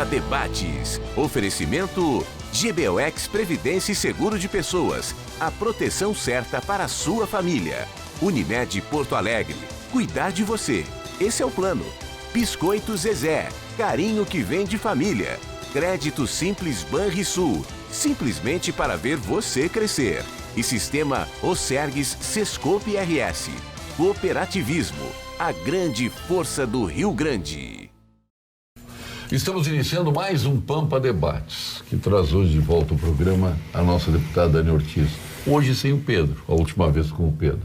Pampa Debates. Oferecimento GBOX Previdência e Seguro de Pessoas. A proteção certa para a sua família. Unimed Porto Alegre. Cuidar de você. Esse é o plano. Biscoito Zezé. Carinho que vem de família. Crédito Simples Banrisul. Simplesmente para ver você crescer. E Sistema Osergues Sescope RS. Cooperativismo. A grande força do Rio Grande. Estamos iniciando mais um Pampa Debates, que traz hoje de volta o programa a nossa deputada Dani Ortiz. Hoje sem o Pedro, a última vez com o Pedro.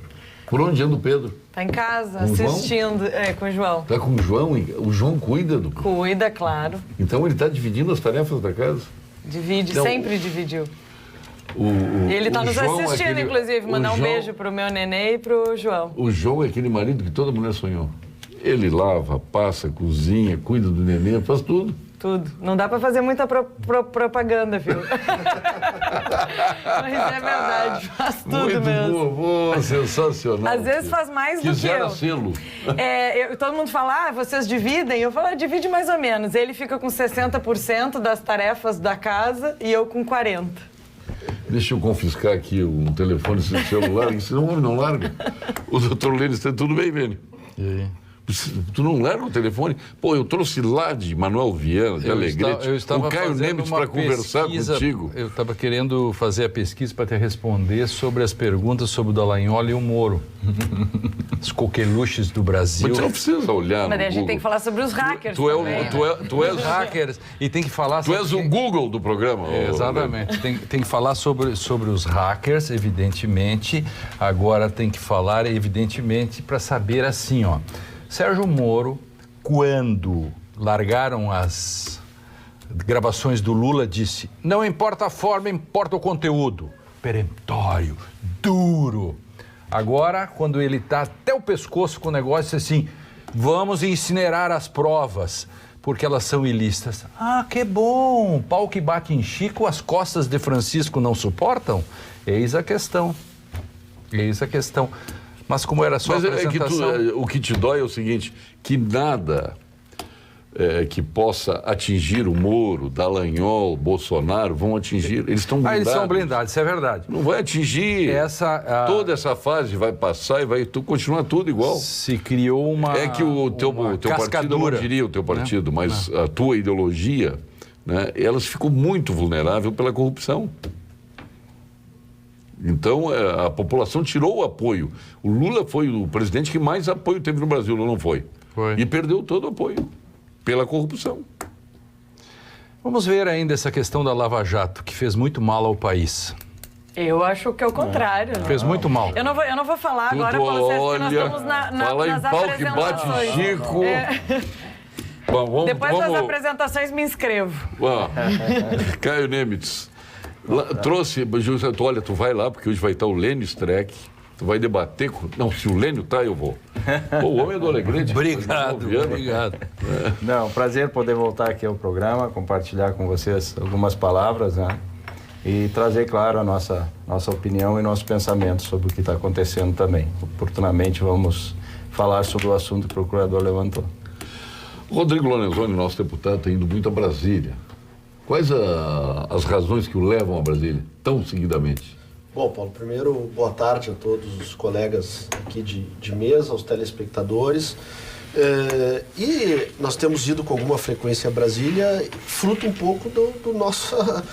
Por onde anda o Pedro? Tá em casa, com assistindo. Com o João. Tá com o João? O João cuida do... Cuida, claro. Então ele está dividindo as tarefas da casa? Divide, então, sempre dividiu. Ele está nos assistindo, inclusive. Mandar um beijo pro meu nenê e pro João. O João é aquele marido que toda mulher sonhou. Ele lava, passa, cozinha, cuida do neném, faz tudo. Tudo. Não dá para fazer muita propaganda, viu? Mas é verdade, faz tudo muito mesmo. Muito sensacional. Às vezes faz mais do que eu. Quisera sê-lo. Todo mundo fala, vocês dividem? Eu falo, divide mais ou menos. Ele fica com 60% das tarefas da casa e eu com 40%. Deixa eu confiscar aqui um telefone sem celular, senão o homem não larga. O doutor Lênis, tudo bem, Lênis? E aí? Tu não larga o telefone? Pô, eu trouxe lá de Manuel Viana, de Alegrete, o Caio Nemitz para conversar contigo. Eu estava querendo fazer a pesquisa para te responder sobre as perguntas sobre o Dallagnol e o Moro. Os coqueluches do Brasil. Mas tu não precisa olhar. Mas a gente tem que falar sobre os hackers. Tu és hackers e tem que falar. Tu és o Google do programa. Exatamente. Tem que falar sobre os hackers, evidentemente. Agora tem que falar, evidentemente, para saber assim, ó. Sérgio Moro, quando largaram as gravações do Lula, disse: não importa a forma, importa o conteúdo. Peremptório, duro. Agora, quando ele está até o pescoço com o negócio, assim, vamos incinerar as provas, porque elas são ilícitas. Ah, que bom! Pau que bate em Chico, as costas de Francisco não suportam? Eis a questão. Eis a questão. Mas como era só a apresentação... o que te dói é o seguinte, que nada que possa atingir o Moro, Dallagnol, Bolsonaro, vão atingir. Eles estão blindados. Eles são blindados, isso é verdade. Não vai atingir. Toda essa fase vai passar e vai continuar tudo igual. Se criou uma É que o teu partido, eu não diria o teu partido, mas a tua ideologia, né, elas ficam muito vulneráveis pela corrupção. Então, a população tirou o apoio. O Lula foi o presidente que mais apoio teve no Brasil, não foi? Foi. E perdeu todo o apoio pela corrupção. Vamos ver ainda essa questão da Lava Jato, que fez muito mal ao país. Eu acho que é o contrário. Fez muito mal. Eu não vou falar agora com vocês, porque nós estamos fala nas em pau que bate Chico. Bom, Depois das apresentações me inscrevo. Caio Nemitz. Trouxe, olha, tu vai lá, porque hoje vai estar o Lênio Streck, tu vai debater com... Não, se o Lênio tá, eu vou. Pô, o homem é do Alegrete. Obrigado. Não, prazer poder voltar aqui ao programa, compartilhar com vocês algumas palavras, né? E trazer, claro, a nossa opinião e nosso pensamento sobre o que está acontecendo também. Oportunamente vamos falar sobre o assunto que o procurador levantou. Rodrigo Lorenzoni, nosso deputado, está indo muito a Brasília. Quais as razões que o levam a Brasília tão seguidamente? Bom, Paulo, primeiro, boa tarde a todos os colegas aqui de mesa, aos telespectadores. E nós temos ido com alguma frequência a Brasília, fruto um pouco do nossa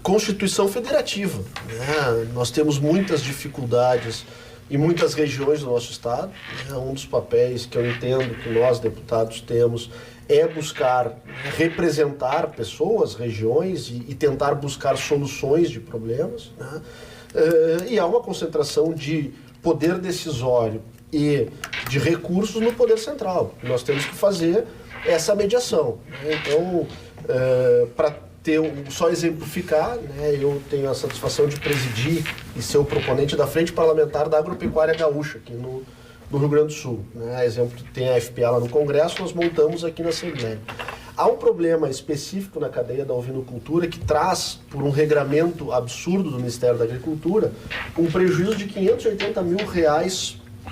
Constituição Federativa, né? Nós temos muitas dificuldades em muitas regiões do nosso estado, né? Um dos papéis que eu entendo que nós, deputados, temos é buscar representar pessoas, regiões e tentar buscar soluções de problemas, né? E há uma concentração de poder decisório e de recursos no poder central. Nós temos que fazer essa mediação, né? Então, para só exemplificar, né, eu tenho a satisfação de presidir e ser o proponente da Frente Parlamentar da Agropecuária Gaúcha, aqui no Rio Grande do Sul, né? Exemplo, tem a FPA lá no Congresso, nós montamos aqui na Assembleia. Há um problema específico na cadeia da ovinocultura que traz, por um regramento absurdo do Ministério da Agricultura, um prejuízo de R$580 mil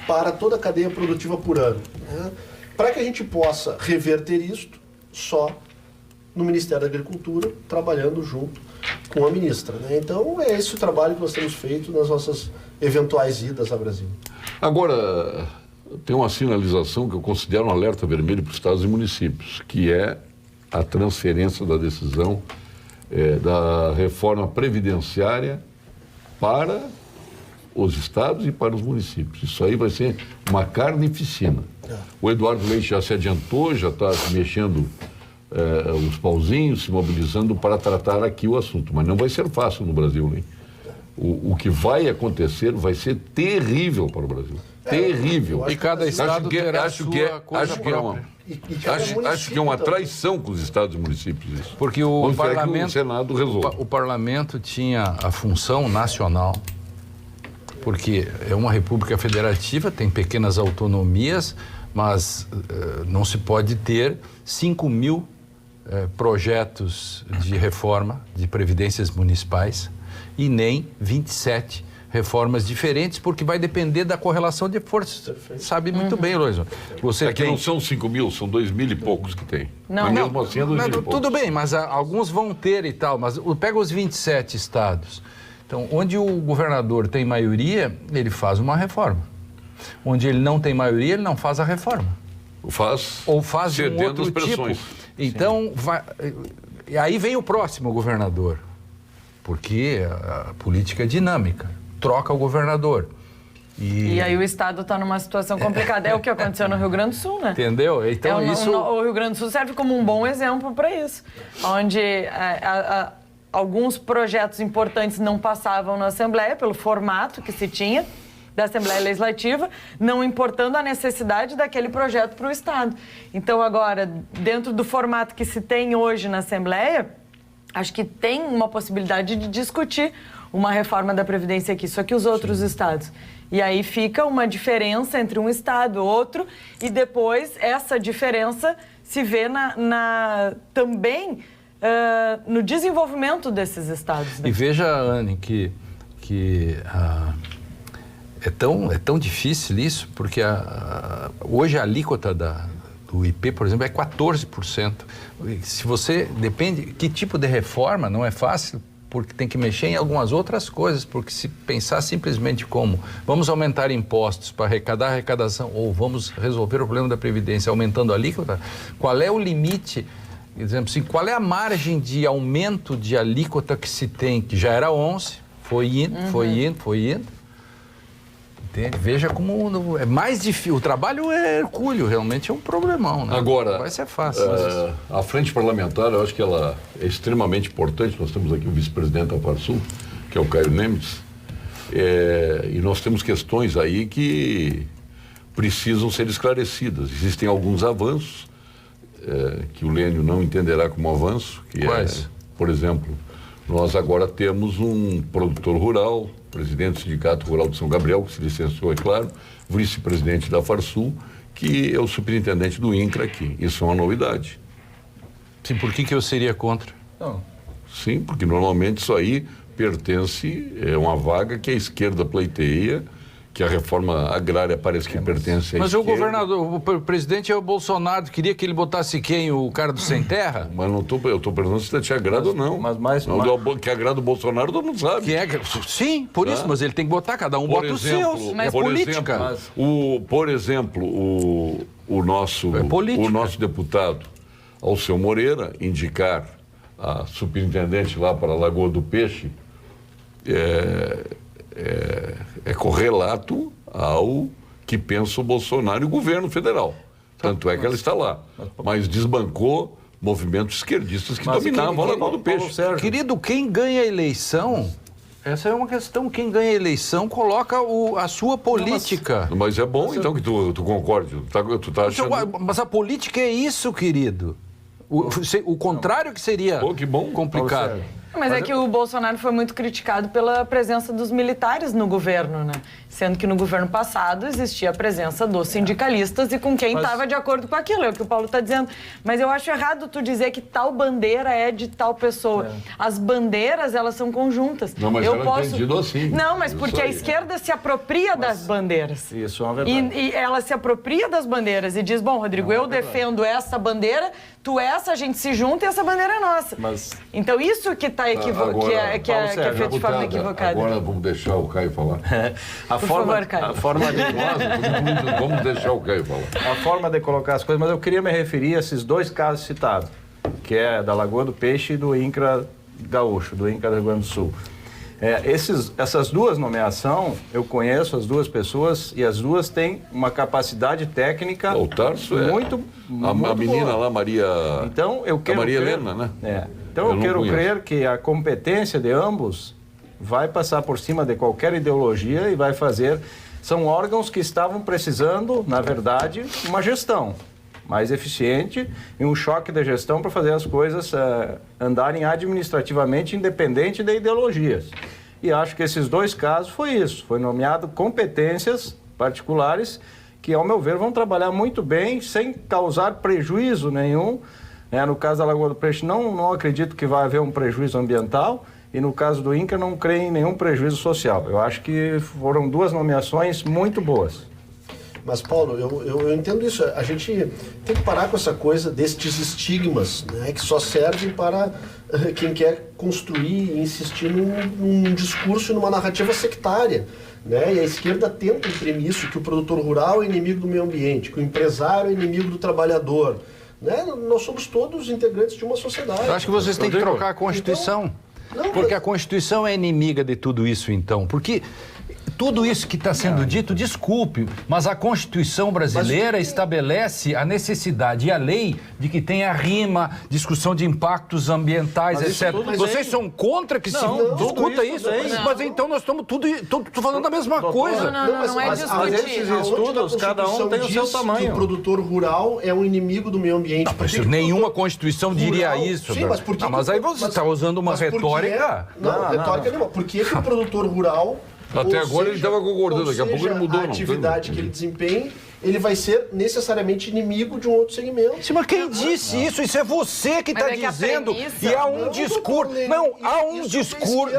para toda a cadeia produtiva por ano, né? Para que a gente possa reverter isto, só no Ministério da Agricultura, trabalhando junto com a ministra, né? Então, é esse o trabalho que nós temos feito nas nossas eventuais idas a Brasília. Agora, tem uma sinalização que eu considero um alerta vermelho para os estados e municípios, que é a transferência da decisão da reforma previdenciária para os estados e para os municípios. Isso aí vai ser uma carnificina. O Eduardo Leite já se adiantou, já está mexendo os pauzinhos, se mobilizando para tratar aqui o assunto. Mas não vai ser fácil no Brasil, né? O que vai acontecer vai ser terrível para o Brasil. Terrível. E cada estado terá sua coisa própria. Acho que é uma traição com os estados e municípios isso. Porque o Senado resolve. O parlamento tinha a função nacional, porque é uma república federativa, tem pequenas autonomias, mas não se pode ter 5.000 projetos de reforma de previdências municipais e nem 27 reformas diferentes, porque vai depender da correlação de forças. Perfeito. Sabe muito bem, Loizão. Aqui não são 5.000, são 2.000 e poucos que tem. Não, mas mesmo assim é 2.000 e poucos. Tudo bem, mas alguns vão ter e tal, mas pega os 27 estados. Então, onde o governador tem maioria, ele faz uma reforma. Onde ele não tem maioria, ele não faz a reforma. Ou faz um outro tipo. Então, aí vem o próximo governador, porque a política é dinâmica, troca o governador. E aí o Estado está numa situação complicada. É o que aconteceu no Rio Grande do Sul, né? Entendeu? Então o Rio Grande do Sul serve como um bom exemplo para isso, onde alguns projetos importantes não passavam na Assembleia pelo formato que se tinha da Assembleia Legislativa, não importando a necessidade daquele projeto para o Estado. Então, agora, dentro do formato que se tem hoje na Assembleia, acho que tem uma possibilidade de discutir uma reforma da Previdência aqui, só que os outros estados. E aí fica uma diferença entre um estado e outro, e depois essa diferença se vê também no desenvolvimento desses estados. Né? E veja, Anne, que é tão difícil isso, porque hoje a alíquota do IP, por exemplo, é 14%. Se você depende, que tipo de reforma não é fácil, porque tem que mexer em algumas outras coisas, porque se pensar simplesmente como vamos aumentar impostos para arrecadar a arrecadação, ou vamos resolver o problema da Previdência aumentando a alíquota, qual é o limite, por exemplo, assim, qual é a margem de aumento de alíquota que se tem, que já era 11%, foi indo. Entende? Veja como é mais difícil. O trabalho é hercúleo, realmente é um problemão, né? Agora, vai ser fácil. A frente parlamentar, eu acho que ela é extremamente importante. Nós temos aqui o vice-presidente da Farsul, que é o Caio Nemitz, e nós temos questões aí que precisam ser esclarecidas. Existem alguns avanços que o Lênio não entenderá como avanço. Quais? Por exemplo, nós agora temos um produtor rural, presidente do Sindicato Rural de São Gabriel, que se licenciou, é claro, vice-presidente da Farsul, que é o superintendente do INCRA aqui. Isso é uma novidade. Sim, por que eu seria contra? Não. Sim, porque normalmente isso aí pertence, é uma vaga que a esquerda pleiteia, que a reforma agrária parece que pertence à Mas esquerda. o governador, o presidente é o Bolsonaro, queria que ele botasse quem? O cara do Sem Terra? Mas eu estou perguntando se te agrada ou não. Que agrada o Bolsonaro, todo mundo sabe. Sim, por isso, mas ele tem que botar, cada um bota os seus. Mas política. Por exemplo, o nosso deputado Alceu Moreira indicar a superintendente lá para a Lagoa do Peixe é correlato ao que pensa o Bolsonaro e o governo federal. Tanto é que ela está lá. Mas desbancou movimentos esquerdistas que dominavam a Lagoa do Peixe. Querido, quem ganha a eleição, essa é uma questão, quem ganha a eleição coloca a sua política. Mas é bom então que tu concorde. Tu tá achando... Mas a política é isso, querido. O contrário que seria complicado. Mas é que o Bolsonaro foi muito criticado pela presença dos militares no governo, né? Sendo que no governo passado existia a presença dos sindicalistas e com quem estava de acordo com aquilo, é o que o Paulo está dizendo. Mas eu acho errado tu dizer que tal bandeira é de tal pessoa. As bandeiras, elas são conjuntas. Não, mas ela é entendido assim. Não, mas porque a esquerda se apropria das bandeiras. Isso é uma verdade. E ela se apropria das bandeiras e diz, bom, Rodrigo, eu defendo essa bandeira, tu essa, a gente se junta e essa bandeira é nossa. Então isso que está que é feito de forma equivocada. Agora vamos deixar o Caio falar. Por favor, Caio. Vamos deixar o Caio falar. A forma de colocar as coisas, mas eu queria me referir a esses dois casos citados, que é da Lagoa do Peixe e do INCRA Gaúcho, do INCRA do Rio Grande do Sul. Essas duas nomeações, eu conheço as duas pessoas e as duas têm uma capacidade técnica O Tarso muito a menina boa. lá, Maria... Então, eu quero Maria crer, Helena, né? Então, eu quero crer que a competência de ambos vai passar por cima de qualquer ideologia e vai fazer... São órgãos que estavam precisando, na verdade, uma gestão mais eficiente e um choque de gestão para fazer as coisas andarem administrativamente independente de ideologias. E acho que esses dois casos foi isso. Foi nomeado competências particulares que, ao meu ver, vão trabalhar muito bem, sem causar prejuízo nenhum. No caso da Lagoa do Peixe, não acredito que vai haver um prejuízo ambiental. E no caso do INCRA, não creio em nenhum prejuízo social. Eu acho que foram duas nomeações muito boas. Mas, Paulo, eu entendo isso. A gente tem que parar com essa coisa destes estigmas, né, que só servem para quem quer construir e insistir num discurso e numa narrativa sectária. Né? E a esquerda tenta imprimir isso, que o produtor rural é inimigo do meio ambiente, que o empresário é inimigo do trabalhador. Né? Nós somos todos integrantes de uma sociedade. Eu acho que vocês têm que trocar a Constituição. Porque a Constituição é inimiga de tudo isso, então. Porque tudo isso que está sendo dito, desculpe, mas a Constituição brasileira estabelece a necessidade e a lei de que tenha rima, discussão de impactos ambientais, etc. Vocês são contra que se discuta isso? Mas então nós estamos tudo falando a mesma coisa. Não é discutir. Mas esses estudos, cada um tem o seu tamanho. O produtor rural é um inimigo do meio ambiente. Nenhuma Constituição diria isso. Sim, mas aí você está usando uma retórica... Retórica nenhuma. Por que o produtor rural... Até agora ele estava concordando, daqui a pouco ele mudou. A atividade que ele desempenha, ele vai ser necessariamente inimigo de um outro segmento. Sim, mas quem disse isso? Isso é você que está dizendo. E há um discurso... Não, há um discurso...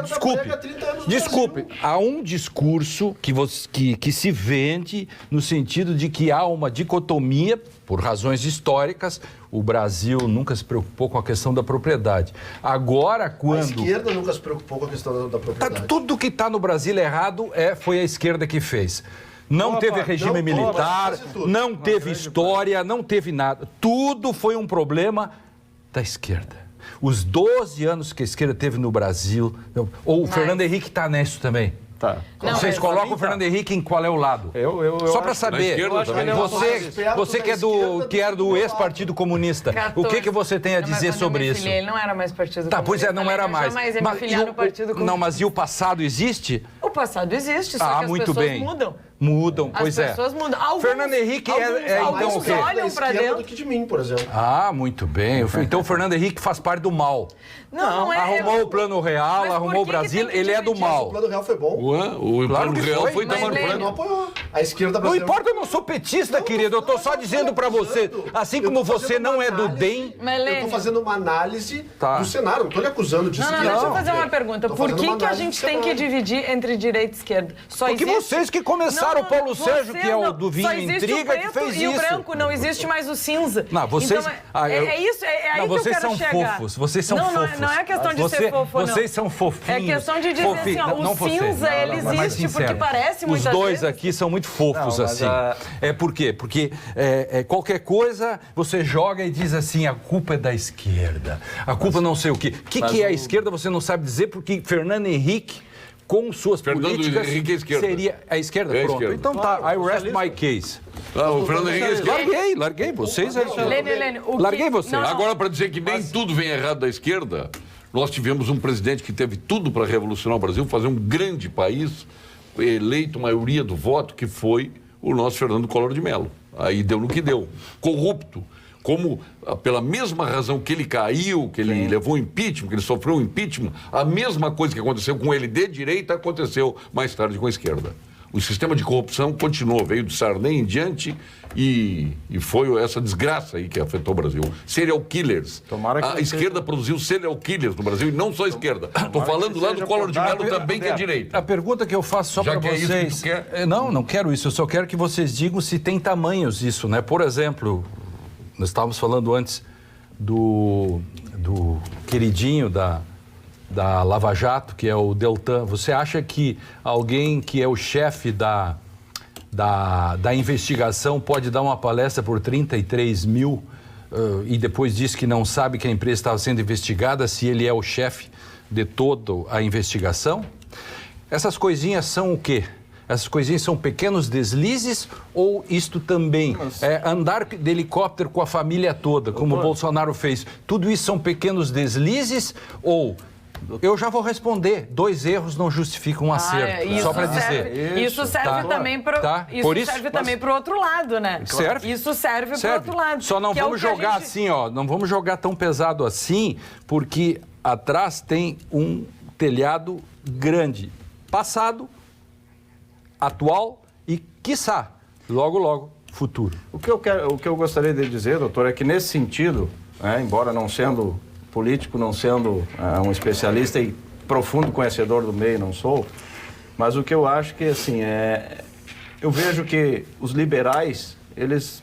Desculpe. Há um discurso que se vende no sentido de que há uma dicotomia, por razões históricas. O Brasil nunca se preocupou com a questão da propriedade. Agora, quando... A esquerda nunca se preocupou com a questão da propriedade. Tudo que está no Brasil errado foi a esquerda que fez. Não teve regime militar, não teve história, não teve nada. Tudo foi um problema da esquerda. Os 12 anos que a esquerda teve no Brasil... Ou o Fernando Henrique está nisso também. Tá. Vocês colocam o Fernando Henrique em qual é o lado? Só para saber, você que era do ex-Partido Comunista, o que você tem a dizer sobre isso? Ele não era mais Partido Comunista. Pois é, não era mais. Jamais ia me filiar no Partido Comunista. Não, mas e o passado existe? O passado existe, só que as pessoas mudam. Mudam, pois é. As pessoas mudam. Fernando Henrique então o quê? Olham para dentro do que de mim, por exemplo. Muito bem. Então o Fernando Henrique faz parte do mal. Não é. Arrumou o Plano Real, arrumou o Brasil, ele é do mal. O Plano Real foi bom. O Plano Real foi mas ele não apoiou. A esquerda brasileira... Não importa, eu não sou petista, querido. Eu estou só dizendo para você, assim como você não é do DEM... Eu estou fazendo uma análise do cenário, não estou lhe acusando disso. Não, deixa eu fazer uma pergunta. Por que a gente tem que dividir entre direita e esquerda? Porque vocês que começaram, o Paulo Sérgio, que é o do Vinho Intriga, que fez isso. E o branco, não existe mais o cinza. Não, vocês... É isso, é aí que eu quero chegar. Vocês são fofos. Não é questão de ser fofo, não. Vocês são fofinhos. É questão de dizer assim, o cinza, ele existe porque parece muitas vezes. Os dois aqui são muito fofos, assim. Por quê? Porque qualquer coisa você joga e diz assim, a culpa é da esquerda. A culpa não sei o quê. O que é a esquerda, você não sabe dizer, porque Fernando Henrique, com suas políticas, seria a esquerda. Pronto. Então tá, I rest my case. O Fernando Henrique é esquerda. Larguei. Vocês... Larguei você. Agora, para dizer que nem tudo vem errado da esquerda, nós tivemos um presidente que teve tudo para revolucionar o Brasil, fazer um grande país, eleito maioria do voto, que foi o nosso Fernando Collor de Mello. Aí deu no que deu. Corrupto. como pela mesma razão que ele caiu, que ele levou impeachment, que ele sofreu um impeachment, a mesma coisa que aconteceu com ele de direita aconteceu mais tarde com a esquerda. O sistema de corrupção continuou, veio de Sarney em diante e foi essa desgraça aí que afetou o Brasil. Serial killers. A esquerda produziu serial killers no Brasil e não só a esquerda. Estou falando lá do Collor de Mello também, que é a direita. A pergunta que eu faço só para vocês... É isso que tu quer? Não quero isso. Eu só quero que vocês digam se tem tamanhos isso, né? Por exemplo, nós estávamos falando antes do queridinho da Lava Jato, que é o Deltan. Você acha que alguém que é o chefe da investigação pode dar uma palestra por 33 mil e depois diz que não sabe que a empresa estava sendo investigada se ele é o chefe de toda a investigação? Essas coisinhas são o quê? Essas coisinhas são pequenos deslizes ou isto também é andar de helicóptero com a família toda, como o Bolsonaro fez? Tudo isso são pequenos deslizes ou... Eu já vou responder. 2 erros não justificam um acerto. Só para dizer. Isso serve também para o outro lado, né? Serve. Isso serve para o outro lado. Só não vamos jogar assim, ó. Não vamos jogar tão pesado assim, porque atrás tem um telhado grande. Passado, atual e, quiçá, logo, futuro. O que eu gostaria de dizer, doutor, é que nesse sentido, embora não sendo político, não sendo um especialista e profundo conhecedor do meio, não sou, mas o que eu acho que, assim, eu vejo que os liberais, eles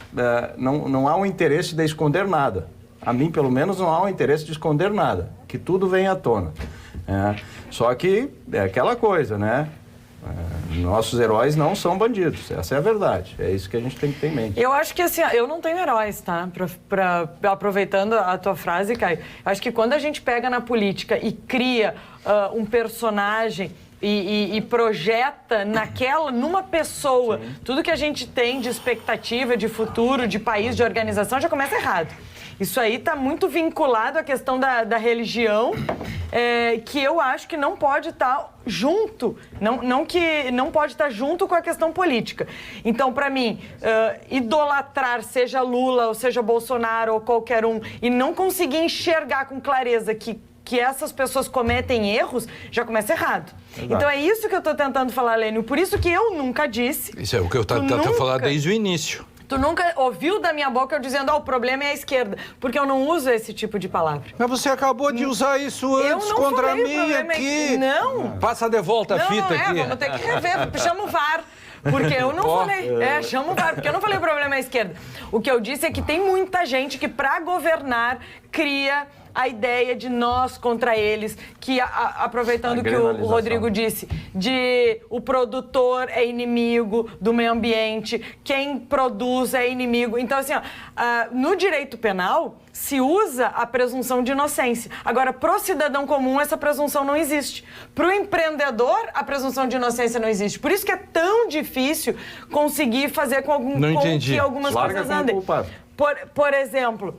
não há um interesse de esconder nada. A mim, pelo menos, não há um interesse de esconder nada, que tudo vem à tona. Só que é aquela coisa, né? Nossos heróis não são bandidos, essa é a verdade, é isso que a gente tem que ter em mente. Eu acho que assim, eu não tenho heróis, tá? Aproveitando a tua frase, Caio, acho que quando a gente pega na política e cria um personagem e projeta numa pessoa, tudo que a gente tem de expectativa, de futuro, de país, de organização, já começa errado. Isso aí está muito vinculado à questão da religião, que eu acho que não pode estar junto, não pode estar junto com a questão política. Então, para mim, idolatrar, seja Lula ou seja Bolsonaro ou qualquer um, e não conseguir enxergar com clareza que essas pessoas cometem erros, já começa errado. Exato. Então é isso que eu estou tentando falar, Lênio. Por isso que eu nunca disse... Isso é o que eu estou tentando falar desde o início. Tu nunca ouviu da minha boca eu dizendo, o problema é a esquerda, porque eu não uso esse tipo de palavra. Mas você acabou de usar isso antes contra mim aqui. Não. Passa de volta a fita aqui. Vamos ter que rever, chama o VAR. Porque eu não falei, chama o VAR, porque eu não falei o problema é a esquerda. O que eu disse é que tem muita gente que para governar cria a ideia de nós contra eles, que aproveitando o que o Rodrigo disse, de o produtor é inimigo do meio ambiente, quem produz é inimigo. Então, assim, no direito penal se usa a presunção de inocência. Agora, pro cidadão comum, essa presunção não existe. Pro empreendedor, a presunção de inocência não existe. Por isso que é tão difícil conseguir fazer com que algumas coisas andem. Por exemplo,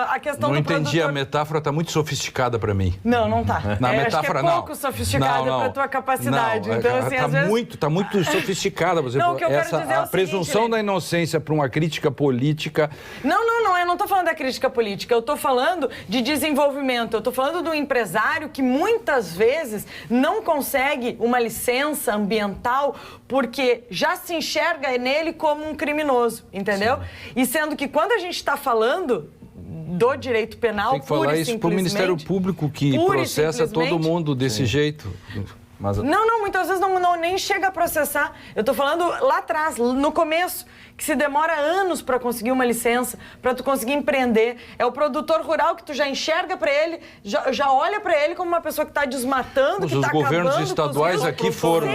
a questão do produtor... Não entendi, a metáfora está muito sofisticada para mim. Não tá. Na acho metáfora, que é pouco sofisticada para a tua capacidade. Não, então, assim, tá muito sofisticada. Por exemplo, o que eu quero dizer é a presunção da inocência para uma crítica política... Eu não estou falando da crítica política, eu estou falando de desenvolvimento, eu estou falando do empresário que muitas vezes não consegue uma licença ambiental porque já se enxerga nele como um criminoso, entendeu? Sim. E sendo que quando a gente está falando do direito penal, tem que falar isso para o Ministério Público que processa todo mundo desse jeito. Mas... Não, muitas vezes nem chega a processar. Eu estou falando lá atrás, no começo, que se demora anos para conseguir uma licença, para tu conseguir empreender. É o produtor rural que tu já enxerga para ele, já olha para ele como uma pessoa que está desmatando, que está acabando. Os governos estaduais aqui foram...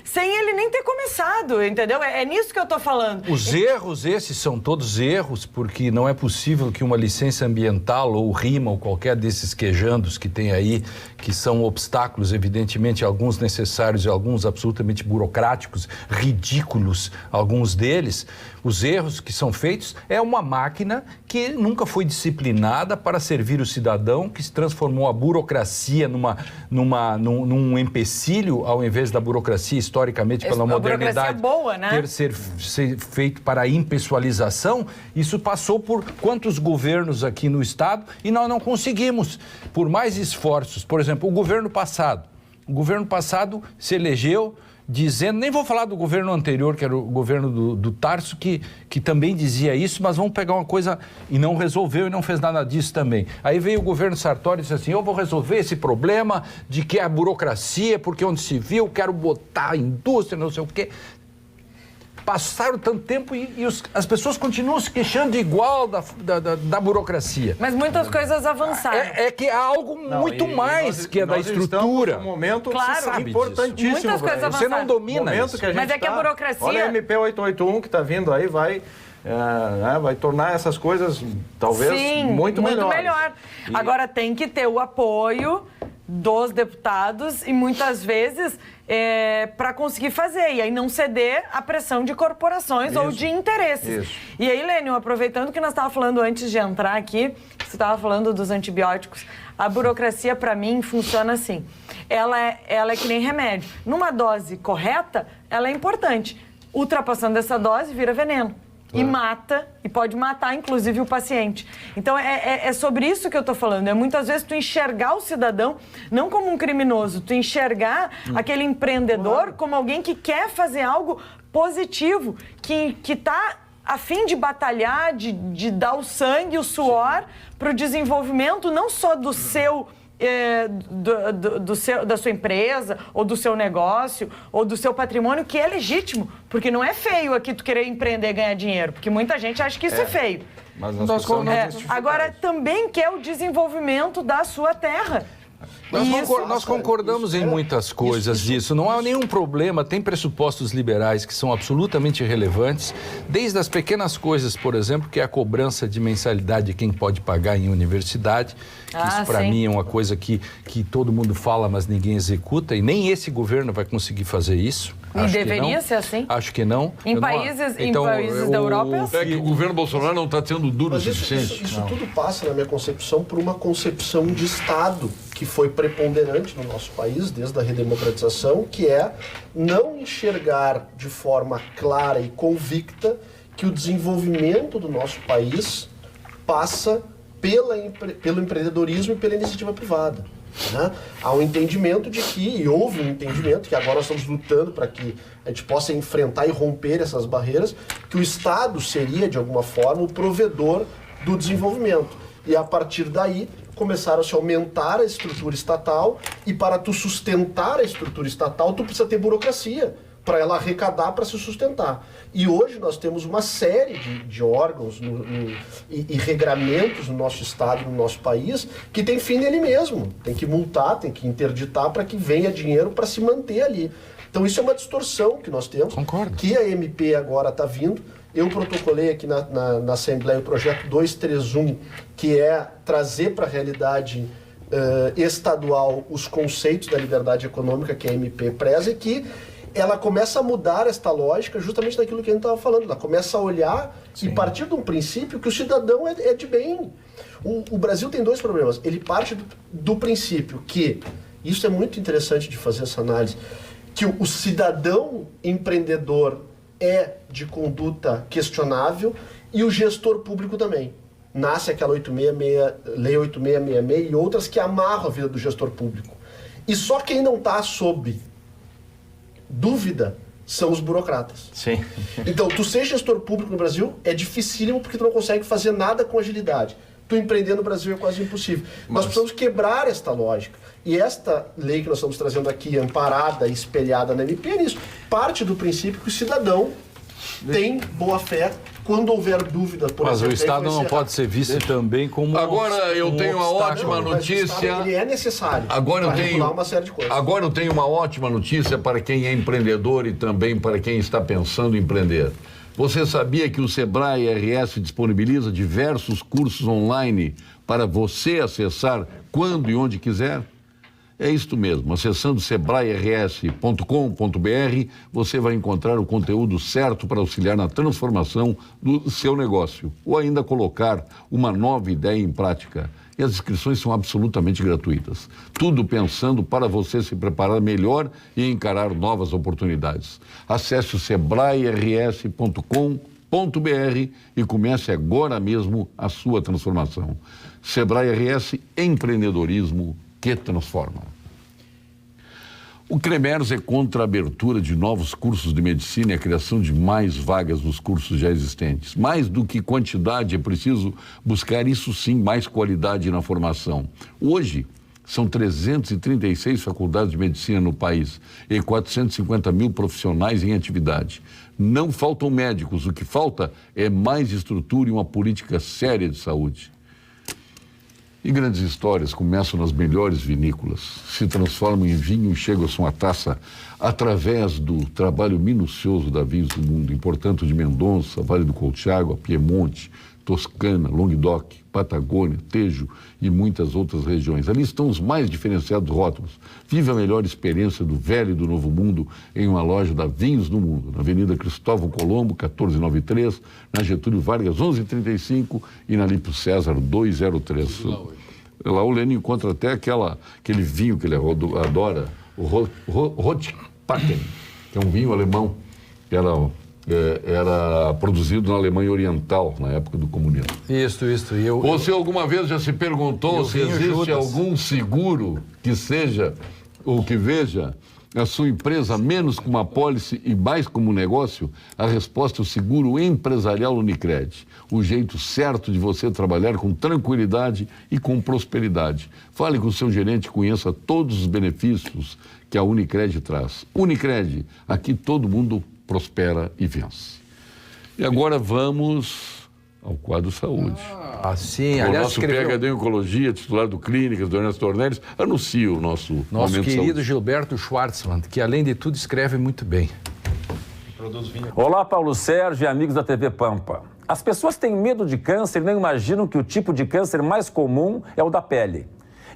Sem ele nem ter começado, entendeu? É nisso que eu estou falando. Os erros esses são todos erros, porque não é possível que uma licença ambiental ou RIMA ou qualquer desses quejandos que tem aí, que são obstáculos, evidentemente, evidentemente, alguns necessários e alguns absolutamente burocráticos, ridículos, alguns deles. Os erros que são feitos é uma máquina que nunca foi disciplinada para servir o cidadão, que se transformou a burocracia num empecilho, ao invés da burocracia, historicamente, pela modernidade, boa, né? ser feito para a impessoalização. Isso passou por quantos governos aqui no Estado e nós não conseguimos, por mais esforços. Por exemplo, o governo passado se elegeu dizendo, nem vou falar do governo anterior, que era o governo do Tarso, que também dizia isso, mas vamos pegar uma coisa, e não resolveu e não fez nada disso também. Aí veio o governo Sartori e disse assim, eu vou resolver esse problema de que a burocracia, porque onde se viu, quero botar a indústria, não sei o quê. Passaram tanto tempo e as pessoas continuam se queixando igual da burocracia. Mas muitas coisas avançaram. É que há algo muito mais que é da estrutura. Um momento Claro, importantíssimo. Muitas coisas avançaram. Você não domina isso. Mas é que a burocracia... Olha a MP881 que está vindo aí, vai tornar essas coisas talvez muito melhor. Agora tem que ter o apoio dos deputados e muitas vezes para conseguir fazer, e aí não ceder à pressão de corporações ou de interesses. Isso. E aí, Lênio, aproveitando que nós estávamos falando antes de entrar aqui, você estava falando dos antibióticos, a burocracia, para mim, funciona assim. Ela é que nem remédio. Numa dose correta, ela é importante. Ultrapassando essa dose, vira veneno. E mata, e pode matar, inclusive, o paciente. Então, é sobre isso que eu estou falando. É muitas vezes tu enxergar o cidadão não como um criminoso, tu enxergar aquele empreendedor como alguém que quer fazer algo positivo, que está a fim de batalhar, de dar o sangue, o suor para o desenvolvimento não só do seu... da sua empresa, ou do seu negócio, ou do seu patrimônio, que é legítimo, porque não é feio aqui tu querer empreender e ganhar dinheiro, porque muita gente acha que isso é feio. Mas nós agora também quer o desenvolvimento da sua terra. Nós concordamos em muitas coisas disso, não há nenhum problema, tem pressupostos liberais que são absolutamente relevantes, desde as pequenas coisas, por exemplo, que é a cobrança de mensalidade de quem pode pagar em universidade, que isso para mim é uma coisa que todo mundo fala, mas ninguém executa, e nem esse governo vai conseguir fazer isso. E deveria ser assim? Acho que não. Em países da Europa é assim. É que o governo Bolsonaro não está sendo duro o suficiente. Isso tudo passa, na minha concepção, por uma concepção de Estado que foi preponderante no nosso país, desde a redemocratização, que é não enxergar de forma clara e convicta que o desenvolvimento do nosso país passa pelo empreendedorismo e pela iniciativa privada. Né? Há um entendimento de que, e houve um entendimento, que agora nós estamos lutando para que a gente possa enfrentar e romper essas barreiras, que o Estado seria, de alguma forma, o provedor do desenvolvimento. E a partir daí, começaram a se aumentar a estrutura estatal, e para tu sustentar a estrutura estatal, tu precisa ter burocracia para ela arrecadar, para se sustentar. E hoje nós temos uma série de órgãos e regramentos no nosso estado, no nosso país, que tem fim nele mesmo. Tem que multar, tem que interditar para que venha dinheiro para se manter ali. Então isso é uma distorção que nós temos. Concordo. Que a MP agora está vindo. Eu protocolei aqui na Assembleia o projeto 231, que é trazer para a realidade estadual os conceitos da liberdade econômica que a MP preza, e que ela começa a mudar esta lógica justamente daquilo que a gente estava falando. Ela começa a olhar e partir de um princípio que o cidadão é de bem. O Brasil tem dois problemas. Ele parte do princípio que, isso é muito interessante de fazer essa análise, que o cidadão empreendedor é de conduta questionável e o gestor público também. Nasce aquela Lei 8666 e outras que amarram a vida do gestor público. E só quem não está sob dúvida são os burocratas. Sim. Então, tu ser gestor público no Brasil é dificílimo porque tu não consegue fazer nada com agilidade. Tu empreender no Brasil é quase impossível. Nós precisamos quebrar esta lógica. E esta lei que nós estamos trazendo aqui, amparada e espelhada na MP, é nisso. Parte do princípio que o cidadão tem boa fé quando houver dúvida. Mas o Estado não pode ser visto também como Agora eu tenho uma ótima notícia. Ele é necessário Agora para regular uma série de coisas. Agora eu tenho uma ótima notícia para quem é empreendedor e também para quem está pensando em empreender. Você sabia que o Sebrae RS disponibiliza diversos cursos online para você acessar quando e onde quiser? É isto mesmo, acessando sebrae-rs.com.br, você vai encontrar o conteúdo certo para auxiliar na transformação do seu negócio ou ainda colocar uma nova ideia em prática. E as inscrições são absolutamente gratuitas. Tudo pensando para você se preparar melhor e encarar novas oportunidades. Acesse o sebrae-rs.com.br e comece agora mesmo a sua transformação. Sebrae RS, empreendedorismo que transforma. O CREMERS é contra a abertura de novos cursos de medicina e a criação de mais vagas nos cursos já existentes. Mais do que quantidade, é preciso buscar, isso sim, mais qualidade na formação. Hoje, são 336 faculdades de medicina no país e 450 mil profissionais em atividade. Não faltam médicos, o que falta é mais estrutura e uma política séria de saúde. E grandes histórias começam nas melhores vinícolas, se transformam em vinho e chegam à sua taça através do trabalho minucioso da Vinhos do Mundo, importando de Mendonça, Vale do Colchagua, Piemonte, Toscana, Languedoc, Patagônia, Tejo e muitas outras regiões. Ali estão os mais diferenciados rótulos. Vive a melhor experiência do velho e do novo mundo em uma loja da Vinhos do Mundo, na Avenida Cristóvão Colombo, 1493, na Getúlio Vargas, 1135 e na Lípio César, 203. Lá o Lênin encontra até aquele vinho que ele adora, o Rotpacken, que é um vinho alemão que era produzido na Alemanha Oriental, na época do comunismo. Isso. Você alguma vez já se perguntou se existe algum seguro que seja ou que veja a sua empresa menos como uma apólice e mais como um negócio? A resposta é o seguro empresarial Unicred. O jeito certo de você trabalhar com tranquilidade e com prosperidade. Fale com o seu gerente e conheça todos os benefícios que a Unicred traz. Unicred, aqui todo mundo prospera e vence. E agora vamos ao quadro Saúde. Sim. O nosso PhD em Oncologia, titular do Clínicas, do Ernesto Ornelis, anuncia o nosso Momento querido Saúde. Gilberto Schwartzman, que além de tudo escreve muito bem. Olá, Paulo Sérgio e amigos da TV Pampa. As pessoas têm medo de câncer e não imaginam que o tipo de câncer mais comum é o da pele.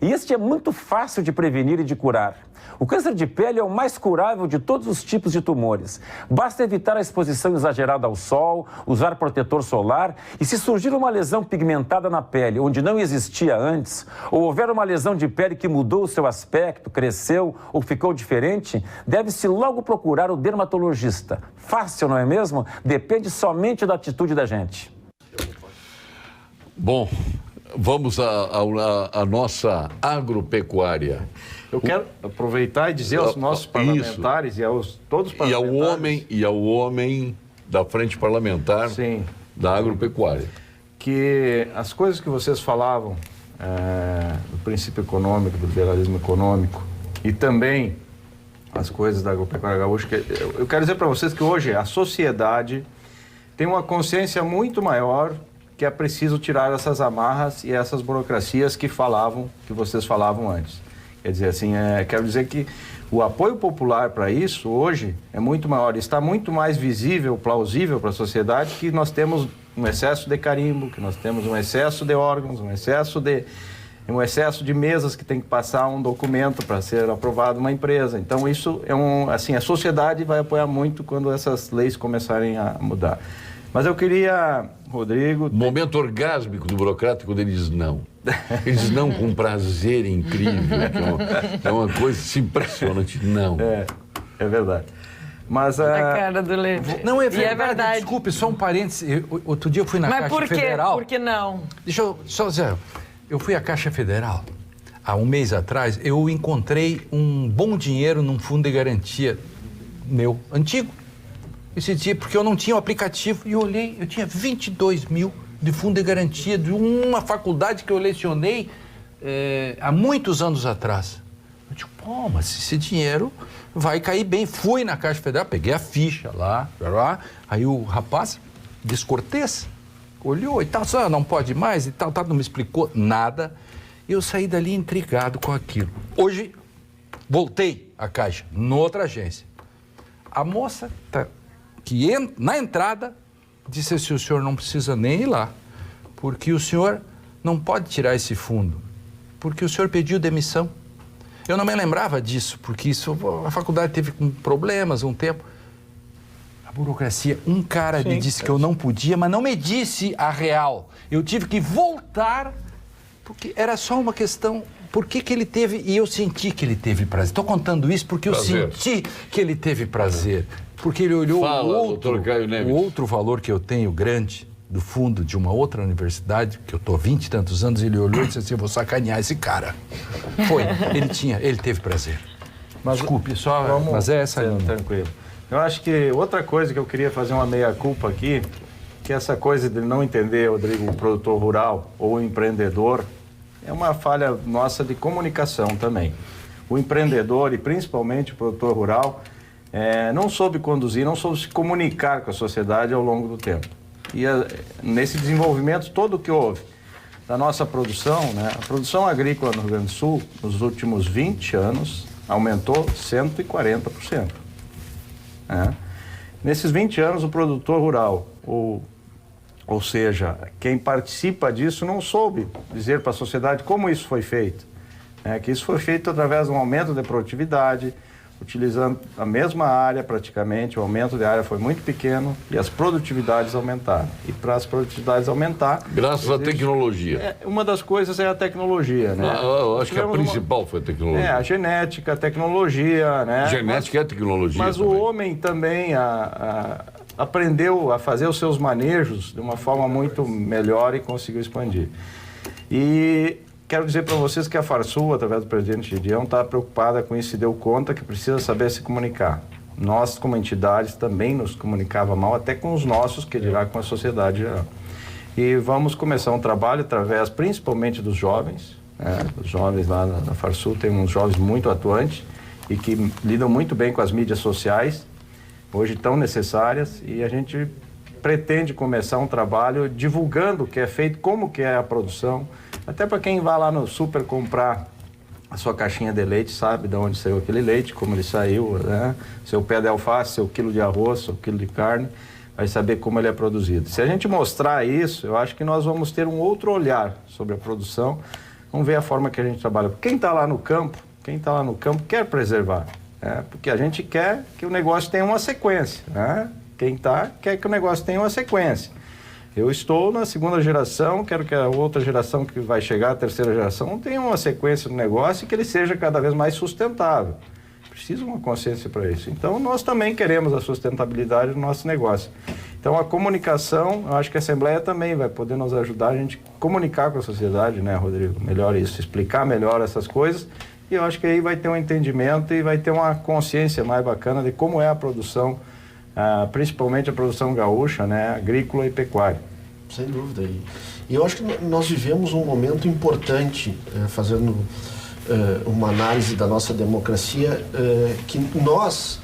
E este é muito fácil de prevenir e de curar. O câncer de pele é o mais curável de todos os tipos de tumores. Basta evitar a exposição exagerada ao sol, usar protetor solar e se surgir uma lesão pigmentada na pele onde não existia antes, ou houver uma lesão de pele que mudou o seu aspecto, cresceu ou ficou diferente, deve-se logo procurar o dermatologista. Fácil, não é mesmo? Depende somente da atitude da gente. Bom, vamos à nossa agropecuária. Eu quero aproveitar e dizer aos nossos parlamentares e aos todos os parlamentares... E ao homem da frente parlamentar da agropecuária. Que as coisas que vocês falavam do princípio econômico, do liberalismo econômico e também as coisas da agropecuária gaúcha, eu quero dizer para vocês que hoje a sociedade tem uma consciência muito maior que é preciso tirar essas amarras e essas burocracias que vocês falavam antes. Quer dizer, assim, quero dizer que o apoio popular para isso hoje é muito maior, está muito mais visível, plausível para a sociedade que nós temos um excesso de carimbo, que nós temos um excesso de órgãos, um excesso de mesas que tem que passar um documento para ser aprovado uma empresa. Então isso é a sociedade vai apoiar muito quando essas leis começarem a mudar. Mas eu queria, Rodrigo... Momento orgásmico do burocrata quando ele diz não. Ele diz não com um prazer incrível, que é uma coisa impressionante. Não. É verdade. Mas a cara do Levi. Não, é verdade. E é verdade. Desculpe, só um parênteses. Outro dia eu fui na Caixa Federal. Mas por que não? Deixa eu só dizer. Eu fui à Caixa Federal há um mês atrás. Eu encontrei um bom dinheiro num fundo de garantia meu, antigo. Esse dia, porque eu não tinha o aplicativo e eu olhei, eu tinha 22 mil de fundo de garantia de uma faculdade que eu lecionei há muitos anos atrás. Eu digo, pô, mas esse dinheiro vai cair bem. Fui na Caixa Federal, peguei a ficha lá, aí o rapaz, descortês, olhou e tal, só não pode mais e tal, não me explicou nada. Eu saí dali intrigado com aquilo. Hoje, voltei à Caixa, noutra agência. A moça que na entrada disse assim, o senhor não precisa nem ir lá, porque o senhor não pode tirar esse fundo, porque o senhor pediu demissão. Eu não me lembrava disso, porque a faculdade teve problemas um tempo. A burocracia, um cara me disse que eu não podia, mas não me disse a real. Eu tive que voltar, porque era só uma questão... Por que ele teve... E eu senti que ele teve prazer. Estou contando isso porque eu senti que ele teve prazer. Porque ele olhou o outro valor que eu tenho grande, do fundo de uma outra universidade, que eu estou há 20 e tantos anos, ele olhou e disse assim, eu vou sacanear esse cara. Foi. Ele teve prazer. Desculpe, mas é essa linha. Tranquilo. Eu acho que outra coisa que eu queria fazer uma meia-culpa aqui, que essa coisa de não entender, Rodrigo, o produtor rural ou o empreendedor, é uma falha nossa de comunicação também. O empreendedor e principalmente o produtor rural não soube conduzir, não soube se comunicar com a sociedade ao longo do tempo. E nesse desenvolvimento todo que houve da nossa produção, né, a produção agrícola no Rio Grande do Sul, nos últimos 20 anos, aumentou 140%. Nesses 20 anos, o produtor rural, ou seja, quem participa disso não soube dizer para a sociedade como isso foi feito. Que isso foi feito através de um aumento de produtividade, utilizando a mesma área praticamente, o aumento de área foi muito pequeno e as produtividades aumentaram. E para as produtividades aumentar... Graças à tecnologia. Uma das coisas é a tecnologia, né? Eu acho que a principal foi a tecnologia. A genética, a tecnologia, né? Genética é tecnologia. Mas também. O homem também aprendeu a fazer os seus manejos de uma forma muito melhor e conseguiu expandir. E quero dizer para vocês que a Farsul, através do presidente Gideão, está preocupada com isso e deu conta que precisa saber se comunicar. Nós, como entidades, também nos comunicava mal, até com os nossos, que dirá com a sociedade geral. E vamos começar um trabalho através, principalmente dos jovens. Os jovens lá na Farsul, tem uns jovens muito atuantes e que lidam muito bem com as mídias sociais, hoje tão necessárias, e a gente pretende começar um trabalho divulgando o que é feito, como que é a produção, até para quem vai lá no super comprar a sua caixinha de leite, sabe de onde saiu aquele leite, como ele saiu, né? Seu pé de alface, seu quilo de arroz, seu quilo de carne, vai saber como ele é produzido. Se a gente mostrar isso, eu acho que nós vamos ter um outro olhar sobre a produção, vamos ver a forma que a gente trabalha. Quem está lá no campo quer preservar, porque a gente quer que o negócio tenha uma sequência, né? Quem quer que o negócio tenha uma sequência. Eu estou na segunda geração, quero que a outra geração que vai chegar, a terceira geração, tenha uma sequência no negócio e que ele seja cada vez mais sustentável. Precisa uma consciência para isso. Então, nós também queremos a sustentabilidade do nosso negócio. Então, a comunicação, eu acho que a Assembleia também vai poder nos ajudar a gente comunicar com a sociedade, né, Rodrigo? Melhor isso, explicar melhor essas coisas. E eu acho que aí vai ter um entendimento e vai ter uma consciência mais bacana de como é a produção, principalmente a produção gaúcha, né, agrícola e pecuária. Sem dúvida. E eu acho que nós vivemos um momento importante, fazendo uma análise da nossa democracia, que nós,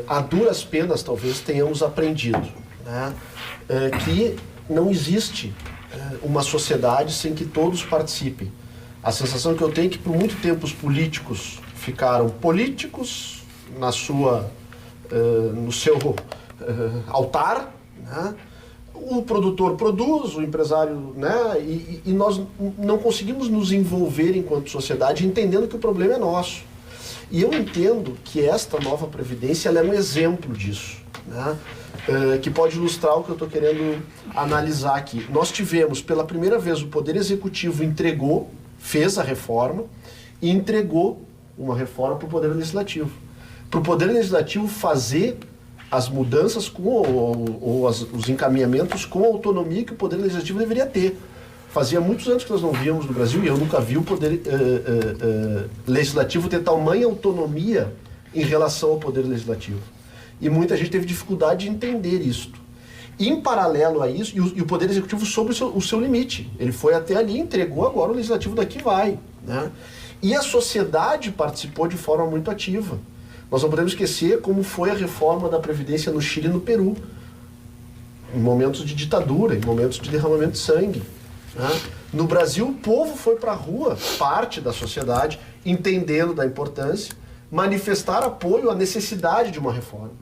a duras penas, talvez tenhamos aprendido, né, que não existe uma sociedade sem que todos participem. A sensação que eu tenho é que por muito tempo os políticos ficaram políticos no seu altar, né? O produtor produz, o empresário, né? E nós não conseguimos nos envolver enquanto sociedade entendendo que o problema é nosso. E eu entendo que esta nova Previdência ela é um exemplo disso, né? Que pode ilustrar o que eu estou querendo analisar aqui. Nós tivemos, pela primeira vez, o Poder Executivo fez a reforma e entregou uma reforma para o Poder Legislativo. Para o Poder Legislativo fazer as mudanças os encaminhamentos com a autonomia que o Poder Legislativo deveria ter. Fazia muitos anos que nós não víamos no Brasil, e eu nunca vi o Poder Legislativo ter tamanha autonomia em relação ao Poder Legislativo. E muita gente teve dificuldade de entender isto. Em paralelo a isso, e o Poder Executivo soube o seu limite. Ele foi até ali, entregou, agora o Legislativo daqui vai, né? E a sociedade participou de forma muito ativa. Nós não podemos esquecer como foi a reforma da Previdência no Chile e no Peru. Em momentos de ditadura, em momentos de derramamento de sangue, né? No Brasil, o povo foi para a rua, parte da sociedade, entendendo da importância, manifestar apoio à necessidade de uma reforma.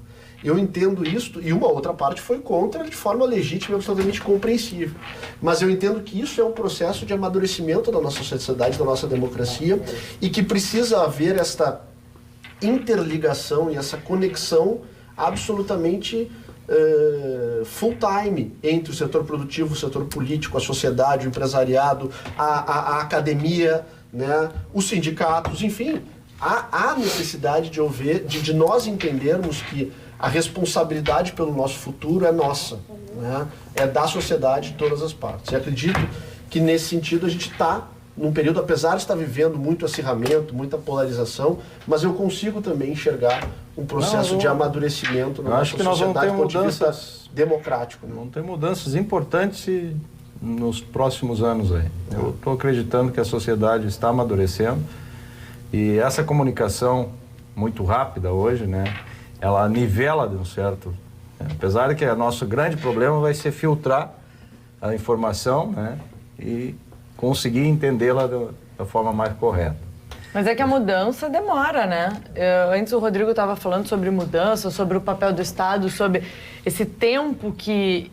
Eu entendo isso, e uma outra parte foi contra de forma legítima e absolutamente compreensível. Mas eu entendo que isso é um processo de amadurecimento da nossa sociedade, da nossa democracia, e que precisa haver esta interligação e essa conexão absolutamente full time entre o setor produtivo, o setor político, a sociedade, o empresariado, a academia, né, os sindicatos, enfim. Há necessidade de nós entendermos que a responsabilidade pelo nosso futuro é nossa, né? É da sociedade de todas as partes. E acredito que nesse sentido a gente está num período, apesar de estar vivendo muito acirramento, muita polarização, mas eu consigo também enxergar um processo de amadurecimento na nossa sociedade do ponto de vista democrático. Né? Vão ter mudanças importantes nos próximos anos aí. Eu estou acreditando que a sociedade está amadurecendo e essa comunicação muito rápida hoje, né? Ela nivela de um certo... Apesar de que o nosso grande problema vai ser filtrar a informação, né? E conseguir entendê-la da forma mais correta. Mas é que a mudança demora, né? Antes o Rodrigo estava falando sobre mudança, sobre o papel do Estado, sobre esse tempo que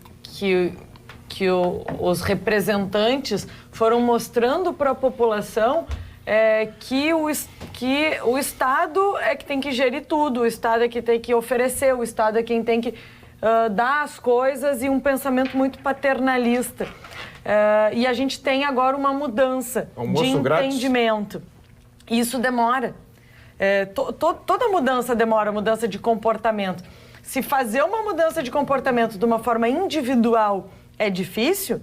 os representantes foram mostrando para a população que o Estado é que tem que gerir tudo, o Estado é que tem que oferecer, o Estado é quem tem que dar as coisas, e um pensamento muito paternalista. E a gente tem agora uma mudança de entendimento. Isso demora. Toda mudança demora, mudança de comportamento. Se fazer uma mudança de comportamento de uma forma individual é difícil,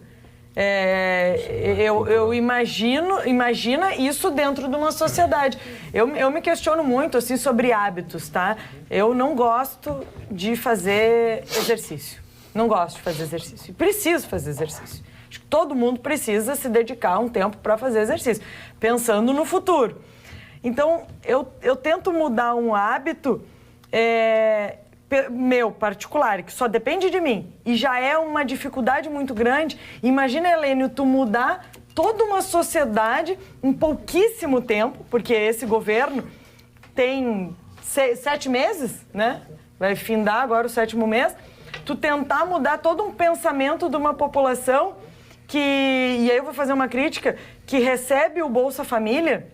eu imagina isso dentro de uma sociedade. Eu me questiono muito assim, sobre hábitos, tá? Eu não gosto de fazer exercício. Não gosto de fazer exercício. Preciso fazer exercício. Acho que todo mundo precisa se dedicar um tempo para fazer exercício, pensando no futuro. Então, eu tento mudar um hábito meu, particular, que só depende de mim, e já é uma dificuldade muito grande. Imagina, Helênio, tu mudar toda uma sociedade em pouquíssimo tempo, porque esse governo tem 7 meses, né? Vai findar agora o 7º mês. Tu tentar mudar todo um pensamento de uma população e aí eu vou fazer uma crítica, que recebe o Bolsa Família,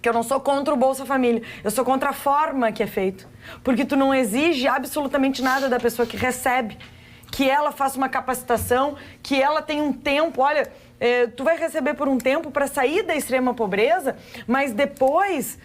que eu não sou contra o Bolsa Família, eu sou contra a forma que é feito. Porque tu não exige absolutamente nada da pessoa que recebe, que ela faça uma capacitação, que ela tenha um tempo, olha, tu vai receber por um tempo para sair da extrema pobreza, mas depois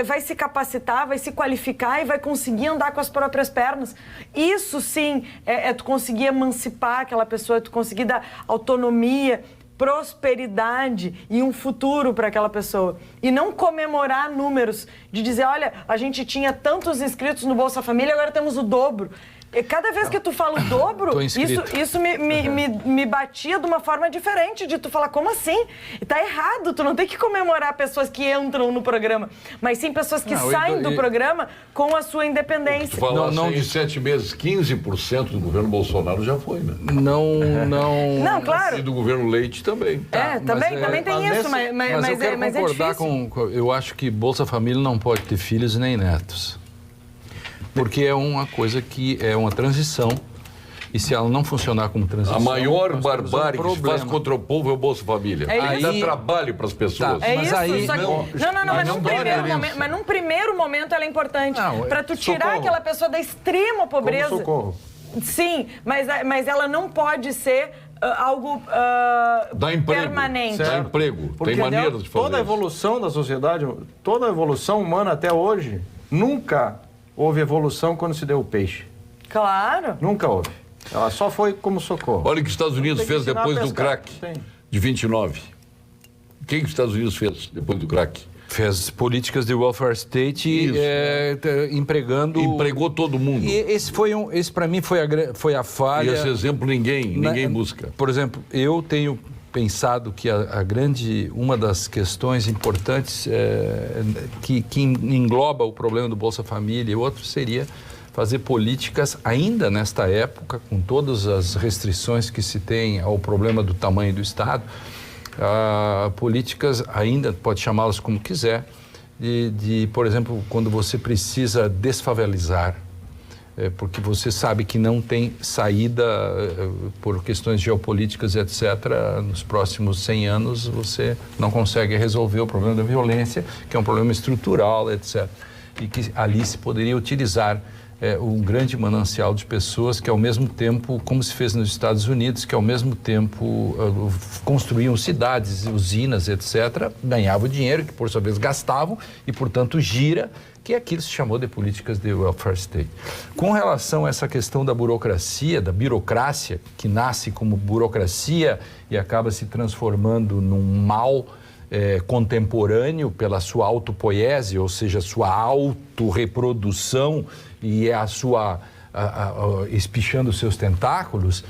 vai se capacitar, vai se qualificar e vai conseguir andar com as próprias pernas. Isso sim é tu conseguir emancipar aquela pessoa, tu conseguir dar autonomia, prosperidade e um futuro para aquela pessoa. E não comemorar números, de dizer, olha, a gente tinha tantos inscritos no Bolsa Família, agora temos o dobro. E cada vez que tu fala o dobro, isso me batia de uma forma diferente, de tu falar, como assim? Tá errado, tu não tem que comemorar pessoas que entram no programa, mas sim pessoas que saem do programa com a sua independência. Tu falasse em 7 meses, 15% do governo Bolsonaro já foi, né? Não, claro. E do governo Leite também. Também tem isso, mas eu quero concordar eu acho que Bolsa Família não pode ter filhos nem netos. Porque é uma coisa que é uma transição, e se ela não funcionar como transição... A maior barbárie que se faz contra o povo é o Bolsa Família. Aí dá trabalho para as pessoas. Tá, mas num primeiro momento ela é importante. Para tu tirar aquela pessoa da extrema pobreza. Como socorro. Sim, mas ela não pode ser algo dá emprego, permanente. Dá emprego, tem maneiras de fazer toda a evolução da sociedade, toda a evolução humana até hoje, nunca houve evolução quando se deu o peixe. Claro. Nunca houve. Ela só foi como socorro. Olha o que os Estados Unidos fez depois do crack de 29. O que os Estados Unidos fez depois do crack? Fez políticas de welfare state, empregando... Empregou todo mundo. E esse para mim foi a falha... E esse exemplo ninguém busca. Por exemplo, eu tenho pensado que uma das questões importantes que engloba o problema do Bolsa Família e outro seria fazer políticas ainda nesta época, com todas as restrições que se tem ao problema do tamanho do Estado, políticas ainda, pode chamá-las como quiser, por exemplo, quando você precisa desfavelizar, porque você sabe que não tem saída por questões geopolíticas, etc. Nos próximos 100 anos você não consegue resolver o problema da violência, que é um problema estrutural, etc. E que ali se poderia utilizar um grande manancial de pessoas que ao mesmo tempo, como se fez nos Estados Unidos, que ao mesmo tempo construíam cidades, usinas, etc., ganhavam dinheiro, que por sua vez gastavam e, portanto, gira, que é aquilo que se chamou de políticas de welfare state. Com relação a essa questão da burocracia, da birocracia, que nasce como burocracia e acaba se transformando num mal contemporâneo pela sua autopoiese, ou seja, sua autorreprodução e a sua espichando os seus tentáculos,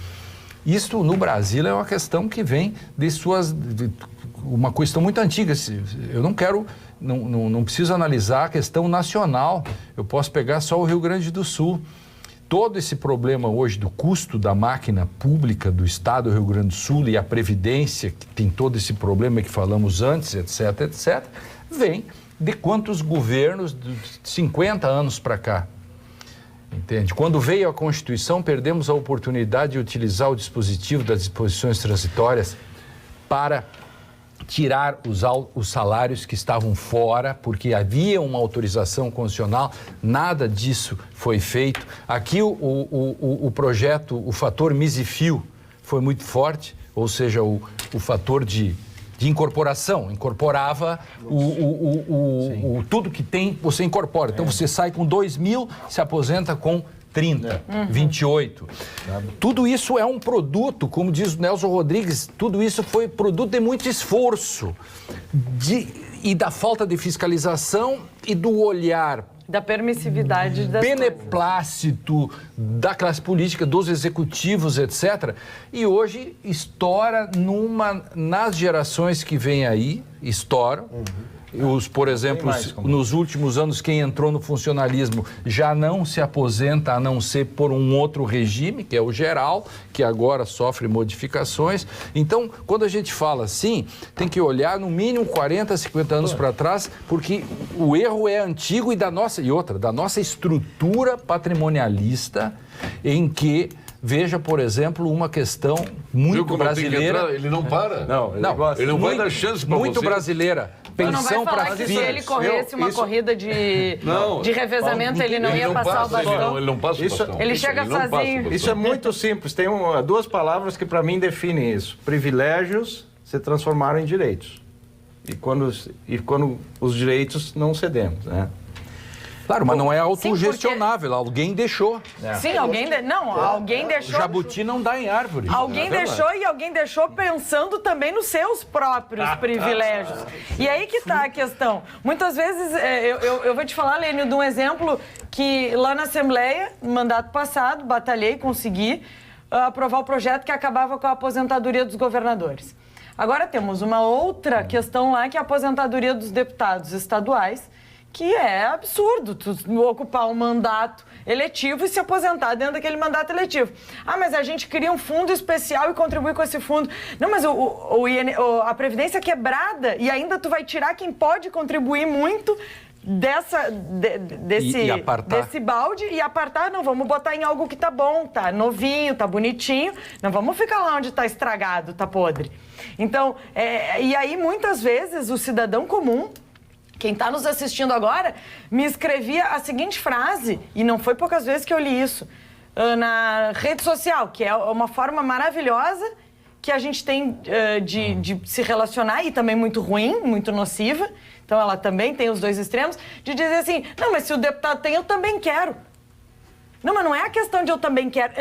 isto no Brasil é uma questão que vem uma questão muito antiga. Eu não quero, não preciso analisar a questão nacional, eu posso pegar só o Rio Grande do Sul. Todo esse problema hoje do custo da máquina pública do Estado do Rio Grande do Sul e a Previdência, que tem todo esse problema que falamos antes, etc., etc., vem de quantos governos de 50 anos para cá. Entende? Quando veio a Constituição, perdemos a oportunidade de utilizar o dispositivo das disposições transitórias para tirar os salários que estavam fora, porque havia uma autorização constitucional, nada disso foi feito. Aqui o projeto, o fator Misifio foi muito forte, ou seja, o fator de incorporação, incorporava tudo que tem, você incorpora. Então você sai com 2.000, se aposenta com 30, 28. Tudo isso é um produto, como diz o Nelson Rodrigues, tudo isso foi produto de muito esforço e da falta de fiscalização e do olhar da permissividade das beneplácito da classe política, dos executivos, etc. E hoje estoura nas gerações que vêm aí, estouram. Por exemplo, nos últimos anos, quem entrou no funcionalismo já não se aposenta a não ser por um outro regime, que é o geral, que agora sofre modificações. Então, quando a gente fala assim, tem que olhar no mínimo 40, 50 anos para trás, porque o erro é antigo e da nossa estrutura patrimonialista, em que veja, por exemplo, uma questão muito brasileira. Ele não para. Ele não vai dar chance para você. Muito brasileira. Pensão para filhos. Se ele corresse uma corrida de revezamento, ele não ia passar o bastão. Ele não passa o bastão. Ele chega sozinho. Isso é muito simples. Tem duas palavras que para mim definem isso. Privilégios se transformaram em direitos. E quando os direitos não cedemos, né? Claro, mas não é autogestionável, alguém deixou. Sim, alguém deixou. Jabuti não dá em árvore. Alguém deixou e alguém deixou pensando também nos seus próprios privilégios. E aí que tá a questão. Muitas vezes, eu vou te falar, Lênio, de um exemplo que lá na Assembleia, no mandato passado, batalhei, consegui aprovar o projeto que acabava com a aposentadoria dos governadores. Agora temos uma outra questão lá, que é a aposentadoria dos deputados estaduais, que é absurdo tu ocupar um mandato eletivo e se aposentar dentro daquele mandato eletivo. Ah, mas a gente cria um fundo especial e contribui com esse fundo. Não, mas a Previdência é quebrada e ainda tu vai tirar quem pode contribuir muito desse balde e apartar, não, vamos botar em algo que tá bom, tá novinho, tá bonitinho, não vamos ficar lá onde tá estragado, tá podre. Então, e aí muitas vezes o cidadão comum, quem está nos assistindo agora, me escrevia a seguinte frase, e não foi poucas vezes que eu li isso, na rede social, que é uma forma maravilhosa que a gente tem de se relacionar, e também muito ruim, muito nociva, então ela também tem os dois extremos, de dizer assim, não, mas se o deputado tem, eu também quero. Não, mas não é a questão de eu também quero,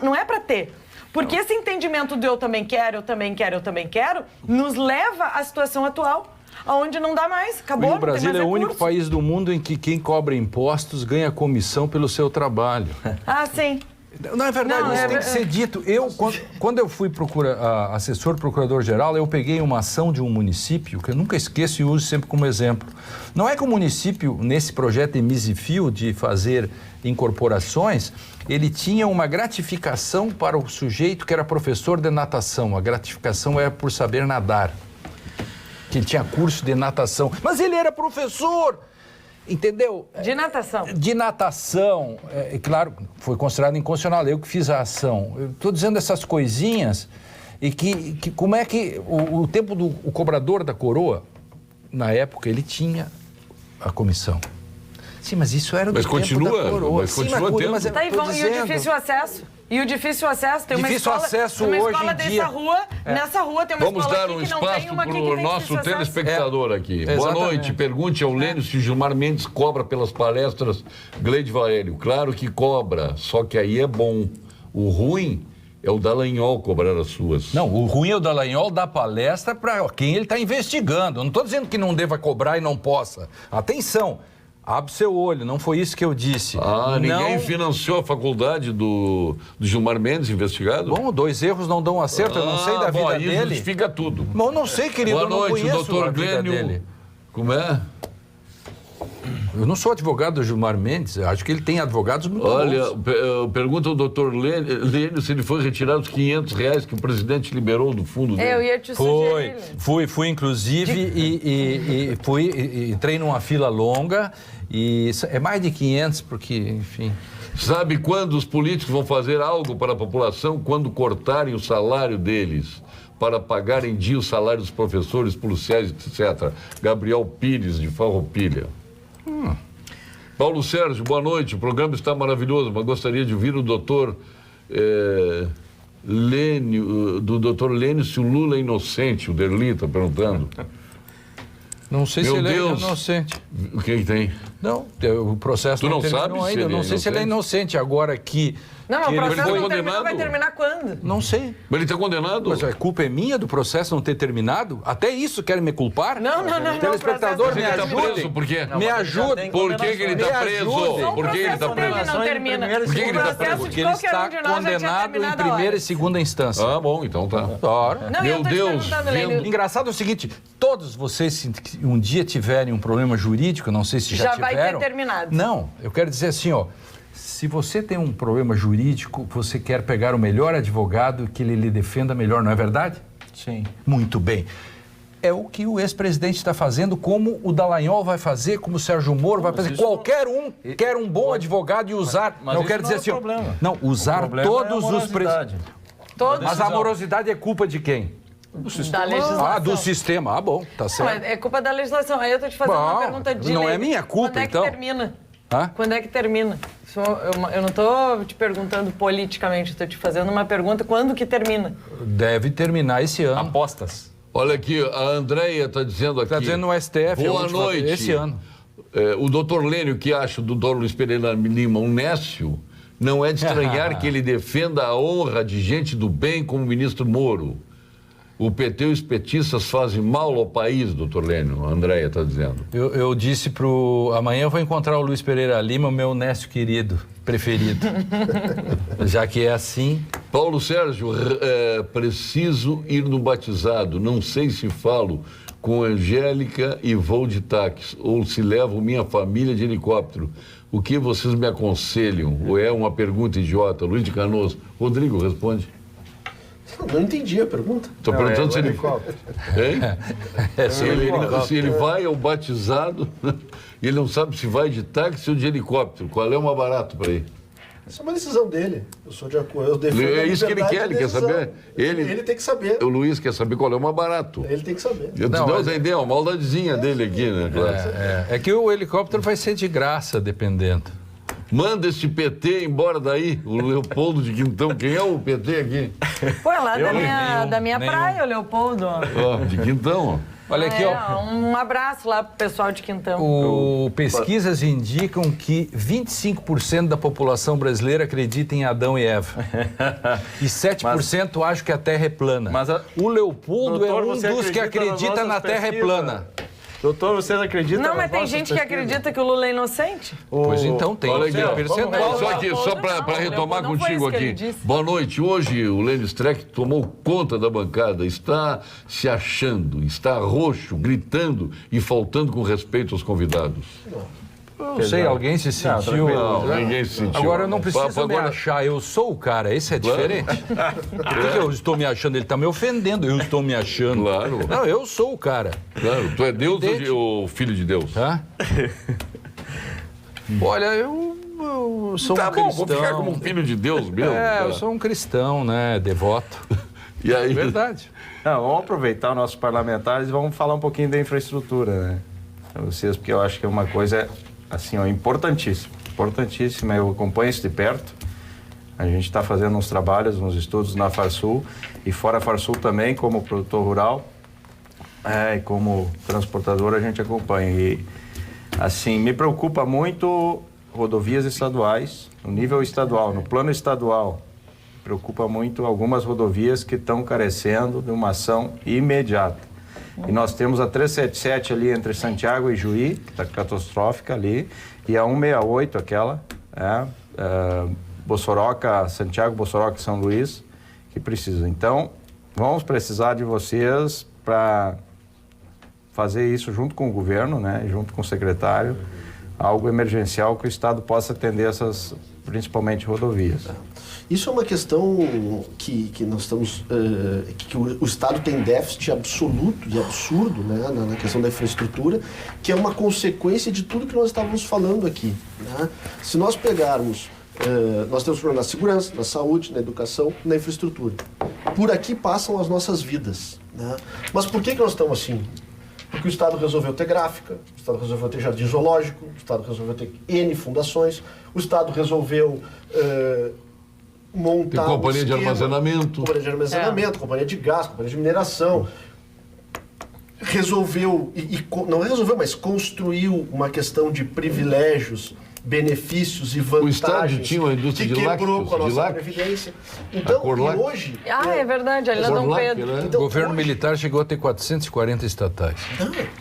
não é para ter. Porque esse entendimento de eu também quero, nos leva à situação atual, onde não dá mais, acabou. E o Brasil é o único país do mundo em que quem cobra impostos ganha comissão pelo seu trabalho. Ah, sim. Não, é verdade, isso tem que ser dito. Quando eu fui assessor procurador-geral, eu peguei uma ação de um município, que eu nunca esqueço e uso sempre como exemplo. Não é que o município, nesse projeto Emisifio, de fazer incorporações, ele tinha uma gratificação para o sujeito que era professor de natação. A gratificação era por saber nadar. Que ele tinha curso de natação. Mas ele era professor! Entendeu? De natação. De natação, claro, foi considerado inconstitucional, eu que fiz a ação. Eu estou dizendo essas coisinhas e que como é que o tempo do o cobrador da coroa, na época, ele tinha a comissão. Sim, mas isso era do Mas tempo continua, da coroa. mas Sim, continua tendo. mas eu Tá, tô Ivão, e o dizendo. difícil acesso? E o difícil acesso, tem Difícil uma escola, acesso uma hoje escola em dessa dia. rua, nessa rua tem uma Vamos escola dar aqui um que não tem, espaço uma aqui que para o tem nosso difícil acesso. telespectador aqui. Boa Exatamente. noite. Pergunte ao Lênio se Gilmar Mendes cobra pelas palestras Gleide Valério. Claro que cobra, só que aí é bom. O ruim é o Dallagnol cobrar as suas. Não, o ruim é o Dallagnol dar palestra para quem ele está investigando. Eu não estou dizendo que não deva cobrar e não possa. Atenção, abre seu olho, não foi isso que eu disse. Ninguém Não- financiou a faculdade do Gilmar Mendes, investigado? Bom, 2 erros não dão acerto, eu não sei da bom, vida aí dele. justifica tudo. Bom, eu não sei, querido, Boa eu não noite, conheço a doutor vida Glênio. dele. Como é? Eu não sou advogado do Gilmar Mendes, eu acho que ele tem advogados muito Olha, bons. pergunta ao doutor Lênio se ele foi retirar os R$500 que o presidente liberou do fundo dele. Eu ia te sugerir. Fui inclusive, e entrei numa fila longa, e é mais de 500, porque, enfim... Sabe quando os políticos vão fazer algo para a população? Quando cortarem o salário deles, para pagar em dia o salário dos professores, policiais, etc. Gabriel Pires, de Farroupilha. Paulo Sérgio, boa noite. O programa está maravilhoso, mas gostaria de ouvir o doutor Lênio, do doutor Lênio, se o Lula é inocente. O Derli está perguntando. Não sei Meu se ele Deus. é inocente. O que tem? Não, o processo Tu não terminou sabe se ainda. Eu ele não é sei se ele é inocente. Agora que... Não, que o ele processo foi não terminou, condenado? vai terminar quando? Não sei. Mas ele está condenado? Mas a culpa é minha do processo não ter terminado? Até isso querem me culpar? Não. Telespectador, o me processo Ele está não preso por quê? Me ajude. Por que ele está Me preso? ajude. Por que ele está O processo preso? dele não termina. Por que ele tá O processo preso? de Porque ele qualquer está um de nós já tinha condenado em terminado há primeira e horas. segunda instância. Ah, bom, então tá. Claro. Não, Meu eu tô te Deus, perguntando, vendo- Lênio, Engraçado é o seguinte, todos vocês, se um dia tiverem um problema jurídico, não sei se já Já vai tiveram... ter terminado. Não, eu quero dizer assim, ó, se você tem um problema jurídico, você quer pegar o melhor advogado que ele lhe defenda melhor, não é verdade? Sim. Muito bem. É o que o ex-presidente está fazendo, como o Dallagnol vai fazer, como o Sérgio Moro vai fazer. isso Qualquer um quer um bom advogado e usar... Mas eu isso quero não dizer é o assim, ó, problema. não, usar O problema todos é a os... morosidade. todos Mas a morosidade é culpa de quem? da legislação. Ah, do sistema. Ah, bom, tá Não, certo. é culpa da legislação. Aí eu tô te fazendo uma Bom, pergunta de não lei. é minha culpa, Quando é que então? termina? Hã? Quando é que termina? Eu não tô te perguntando politicamente, tô te fazendo uma pergunta, quando que termina? Deve terminar esse ano. Apostas. Olha aqui, a Andréia está dizendo aqui. Está dizendo no STF. Boa noite. Esse ano. O doutor Lênio, que acha do doutor Luiz Pereira Lima um nécio, não é de estranhar que ele defenda a honra de gente do bem como o ministro Moro. O PT e os petistas fazem mal ao país, doutor Lênio, a Andréia está dizendo. Eu disse pro... Amanhã eu vou encontrar o Luiz Pereira Lima, o meu nécio querido, preferido. Já que é assim... Paulo Sérgio, preciso ir no batizado. Não sei se falo com Angélica e vou de táxi, ou se levo minha família de helicóptero. O que vocês me aconselham? Ou é uma pergunta idiota? Luiz de Canoas. Rodrigo, responde. Não entendi a pergunta. Estou perguntando se ele... helicóptero. Hein? É Se ele vai ao batizado, e ele não sabe se vai de táxi ou de helicóptero. Qual é o mais barato para ir? Isso é uma decisão dele. Eu sou de acordo. Eu defendo É a isso que ele liberdade quer, de ele quer decisão. saber. Ele tem que saber. O Luiz quer saber qual é o mais barato. Ele tem que saber. Eu te Não, dou mas- a ideia, uma maldadezinha dele aqui, né? Claro. É que o helicóptero vai ser de graça, dependendo. Manda este PT embora daí, o Leopoldo de Quintão. Quem é o PT aqui? Pô, é lá da minha nenhum. praia, o Leopoldo. Ó, de Quintão, ó. Olha aqui, ó. Um abraço lá pro pessoal de Quintão. Pesquisas indicam que 25% da população brasileira acredita em Adão e Eva. E 7% acham que a Terra é plana. Mas o Leopoldo Doutor, é um você dos que acredita nas acredita na nossas Terra é pesquisas? plana. Doutor, você não acredita Não, nas mas tem nossas gente que pesquisas? acredita que o Lula é inocente. Pois então, tem Olha aqui, ó. percentual. Só aqui, só para Não, retomar não foi contigo isso que ele aqui. disse. Boa noite. Hoje o Lênio Streck tomou conta da bancada, está se achando, está roxo, gritando e faltando com respeito aos convidados. Não sei, alguém se sentiu... tranquilo. Não, ninguém se sentiu. Agora eu não preciso me Agora- achar, eu sou o cara, esse é diferente. Por que eu estou me achando? Ele está me ofendendo, eu estou me achando. Claro. Não, eu sou o cara. Claro, tu é Deus Evidente. ou filho de Deus? Tá? Olha, eu sou Tá um bom, cristão. vou ficar como um filho de Deus mesmo. É, eu tá? sou um cristão, né? Devoto. E aí? Verdade. Não, vamos aproveitar nossos parlamentares e vamos falar um pouquinho da infraestrutura, né? Pra vocês, porque eu acho que é uma coisa, assim, ó, importantíssima. Importantíssima, eu acompanho isso de perto. A gente está fazendo uns trabalhos, uns estudos na Farsul e fora a Farsul também, como produtor rural e como transportador a gente acompanha. E, assim, me preocupa muito rodovias estaduais, no nível estadual, no plano estadual. Preocupa muito algumas rodovias que estão carecendo de uma ação imediata. E nós temos a 377 ali entre Santiago e Juí, que está catastrófica ali, e a 168, aquela, Bossoroca, Santiago, Bossoroca e São Luís, que precisa. Então, vamos precisar de vocês para fazer isso junto com o governo, né, junto com o secretário, algo emergencial que o Estado possa atender essas, principalmente, rodovias. Isso é uma questão que nós estamos... que o Estado tem déficit absoluto e absurdo, né, na questão da infraestrutura, que é uma consequência de tudo que nós estávamos falando aqui, né? Se nós pegarmos... nós temos problema na segurança, na saúde, na educação, na infraestrutura. Por aqui passam as nossas vidas, né? Mas por que nós estamos assim? Porque o Estado resolveu ter gráfica, o Estado resolveu ter jardim zoológico, o Estado resolveu ter N fundações, o Estado resolveu montar Tem companhia de armazenamento. Companhia de armazenamento, companhia de gás, companhia de mineração. Resolveu, não resolveu, mas construiu uma questão de privilégios, benefícios e vantagens. O Estado tinha uma indústria de que quebrou lácteos, com a de nossa lácteos. Previdência. Então, e hoje... É verdade, ali na Dom Corlac, Pedro. né? Então, o governo hoje- militar chegou a ter 440 estatais.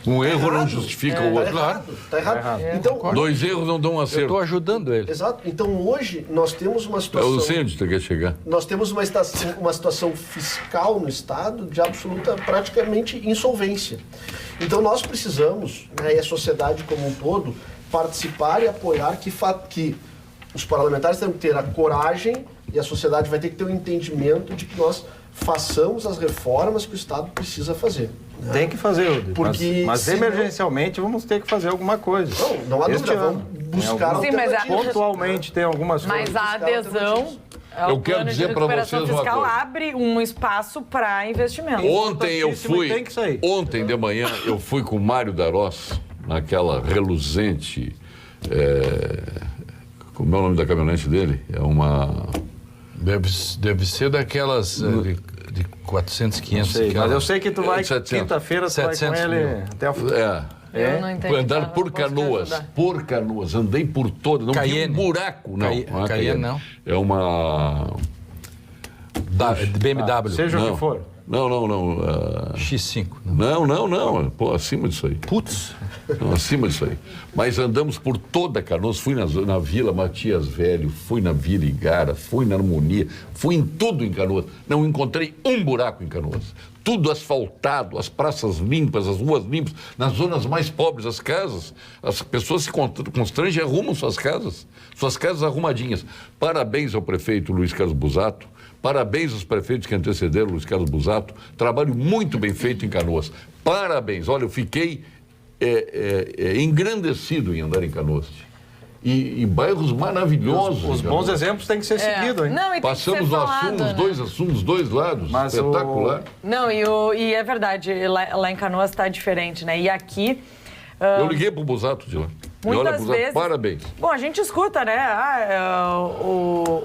Um erro não errado. justifica o outro. Tá errado. Então, Dois erros não dão um Eu acerto. estou ajudando ele. exato. Então, hoje, nós temos uma situação... Eu sei onde tu quer chegar. Nós temos uma situação fiscal no Estado de absoluta, praticamente, insolvência. Então, nós precisamos, né, e a sociedade como um todo, participar e apoiar que os parlamentares têm que ter a coragem e a sociedade vai ter que ter o entendimento de que nós façamos as reformas que o Estado precisa fazer, né? Tem que fazer, Udi, Porque mas senão- emergencialmente vamos ter que fazer alguma coisa. Não há Este dúvida, ano. vamos buscar Sim, mas alternativas. Pontualmente tem algumas Mas coisas. a adesão ao Eu quero plano de dizer pra recuperação vocês uma fiscal coisa. abre um espaço para investimento. Ontem eu Importantíssimo fui. e tem que sair. Ontem de manhã eu fui com o Mário Darós naquela reluzente. Como é o nome da caminhonete dele? É uma. Deve ser daquelas de 400, 500. Sei, mas aquela- eu sei que tu vai 700. quinta-feira, tu vai com 700 ele mil. até o fim. Eu não entendi. Fui andar tá? por Não posso te Canoas. ajudar. Por Canoas. Andei por toda. Não tinha um Cayenne. buraco, não. Não é Cayenne, não. É uma. De BMW. Seja o Não. que for. Não. X5. Não. Não. Pô, acima disso aí. Putz. Não, acima disso aí. Mas andamos por toda Canoas, fui na Vila Matias Velho, fui na Vila Igara, fui na Harmonia, fui em tudo em Canoas. Não encontrei um buraco em Canoas. Tudo asfaltado, as praças limpas, as ruas limpas, nas zonas mais pobres, as casas. As pessoas se constrangem e arrumam suas casas arrumadinhas. Parabéns ao prefeito Luiz Carlos Busato. Parabéns aos prefeitos que antecederam Luiz Carlos Busato. Trabalho muito bem feito em Canoas. Parabéns. Olha, eu fiquei engrandecido em andar em Canoas. E bairros maravilhosos. Os em bons Canoas. exemplos têm que ser seguidos, hein? Não, e tem que Passamos ser no falado, assunto, né? os dois assuntos, dos dois lados. Mas espetacular. Não, e é verdade, lá em Canoas está diferente, né? E aqui... Eu liguei pro Busato de lá. E Muitas olha, Busato, vezes... parabéns. Bom, a gente escuta, né?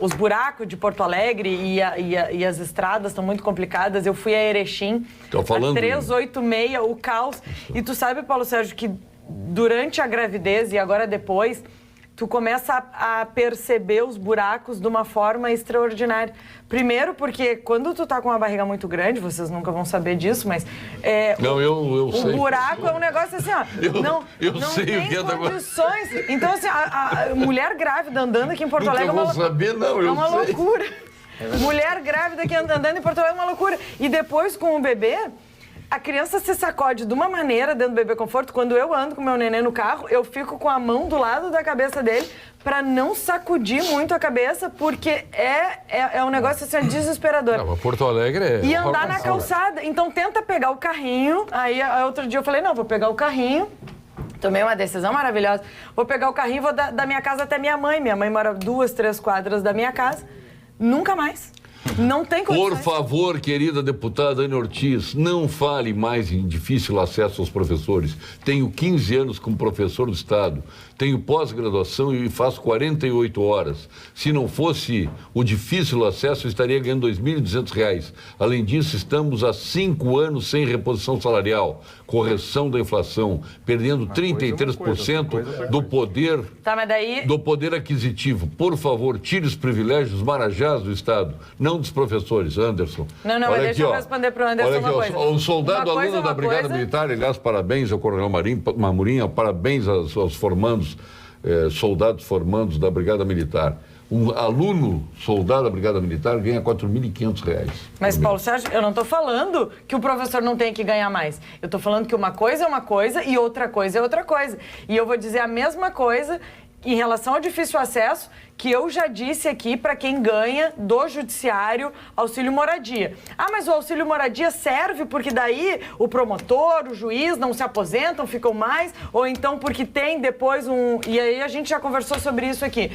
Os buracos de Porto Alegre e as estradas estão muito complicadas. Eu fui a Erechim, Tô falando- a 386, o caos. E tu sabe, Paulo Sérgio, que durante a gravidez e agora depois, tu começa a perceber os buracos de uma forma extraordinária. Primeiro porque quando tu tá com uma barriga muito grande, vocês nunca vão saber disso, mas... Não, eu sei. O buraco é um negócio assim, ó. Eu não sei tem o que é da- condições. Então, assim, a mulher grávida andando aqui em Porto Nunca Alegre vou saber, não, eu é uma sei. loucura. Mulher grávida aqui andando em Porto Alegre é uma loucura. E depois, com o bebê, a criança se sacode de uma maneira dentro do bebê conforto. Quando eu ando com meu neném no carro, eu fico com a mão do lado da cabeça dele para não sacudir muito a cabeça, porque é um negócio assim, desesperador. Não, Porto Alegre é... E andar na calçada. Então tenta pegar o carrinho. Aí outro dia eu falei, não, vou pegar o carrinho. Tomei uma decisão maravilhosa. Vou pegar o carrinho e vou da minha casa até minha mãe. Minha mãe mora 2, 3 quadras da minha casa. Nunca mais. Não tem condições. Por favor, querida deputada Ana Ortiz, não fale mais em difícil acesso aos professores. Tenho 15 anos como professor do Estado, tenho pós-graduação e faço 48 horas. Se não fosse o difícil acesso, eu estaria ganhando R$ 2.200. Além disso, estamos há 5 anos sem reposição salarial, correção da inflação, perdendo 33% do poder, do poder aquisitivo. Por favor, tire os privilégios marajás do Estado, não dos professores, Anderson. Não, mas deixa eu responder para o Anderson uma coisa. O soldado aluno da Brigada Militar, aliás, parabéns ao Coronel Mamurinha, parabéns aos formandos, soldados formandos da Brigada Militar. Um aluno soldado da Brigada Militar ganha R$ 4.500. Mas, Paulo Sérgio, eu não estou falando que o professor não tem que ganhar mais. Eu estou falando que uma coisa é uma coisa e outra coisa é outra coisa. E eu vou dizer a mesma coisa em relação ao difícil acesso, que eu já disse aqui para quem ganha do judiciário auxílio moradia. Ah, mas o auxílio moradia serve porque daí o promotor, o juiz não se aposentam, ficam mais, ou então porque tem depois um... E aí a gente já conversou sobre isso aqui.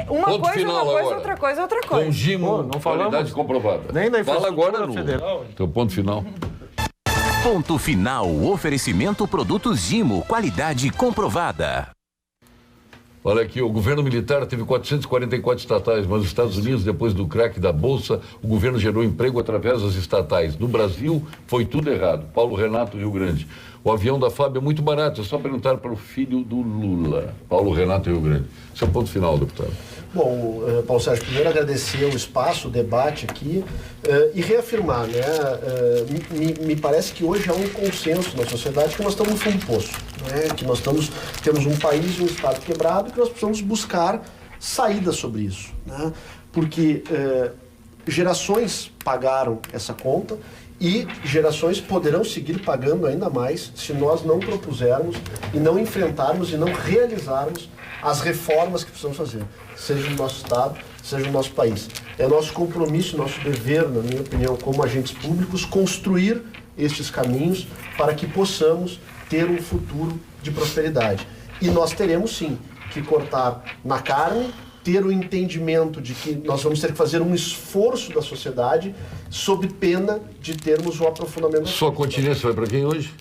Uma coisa é uma coisa, outra coisa é outra coisa. Congimo, não qualidade comprovada. Nem da infraestrutura agora federal. Teu ponto final. Ponto final. Oferecimento produtos Gimo, qualidade comprovada. Olha aqui, o governo militar teve 444 estatais, mas nos Estados Unidos, depois do craque da Bolsa, o governo gerou emprego através das estatais. No Brasil, foi tudo errado. Paulo Renato, Rio Grande. O avião da FAB é muito barato, é só perguntar para o filho do Lula. Paulo Renato, Rio Grande. Esse é o ponto final, deputado. Bom, Paulo Sérgio, primeiro agradecer o espaço, o debate aqui e reafirmar, né? Me parece que hoje há um consenso na sociedade que nós estamos no fundo do poço, né? Que nós temos um país e um Estado quebrado e que nós precisamos buscar saídas sobre isso, né? Porque gerações pagaram essa conta e gerações poderão seguir pagando ainda mais se nós não propusermos e não enfrentarmos e não realizarmos as reformas que precisamos fazer, seja no nosso Estado, seja no nosso país. É nosso compromisso, nosso dever, na minha opinião, como agentes públicos, construir estes caminhos para que possamos ter um futuro de prosperidade. E nós teremos, sim, que cortar na carne, ter o entendimento de que nós vamos ter que fazer um esforço da sociedade sob pena de termos um aprofundamento. Sua continência vai para quem hoje?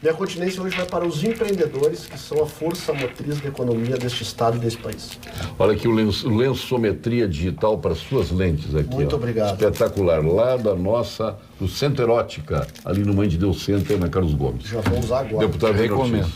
Minha continência hoje vai para os empreendedores, que são a força motriz da economia deste Estado e desse país. Olha aqui o lençometria digital para suas lentes aqui. Muito obrigado. Espetacular. Lá do Centro Erótica, ali no Mãe de Deus Center, na Carlos Gomes. Já vou usar agora. Deputado, recomendo.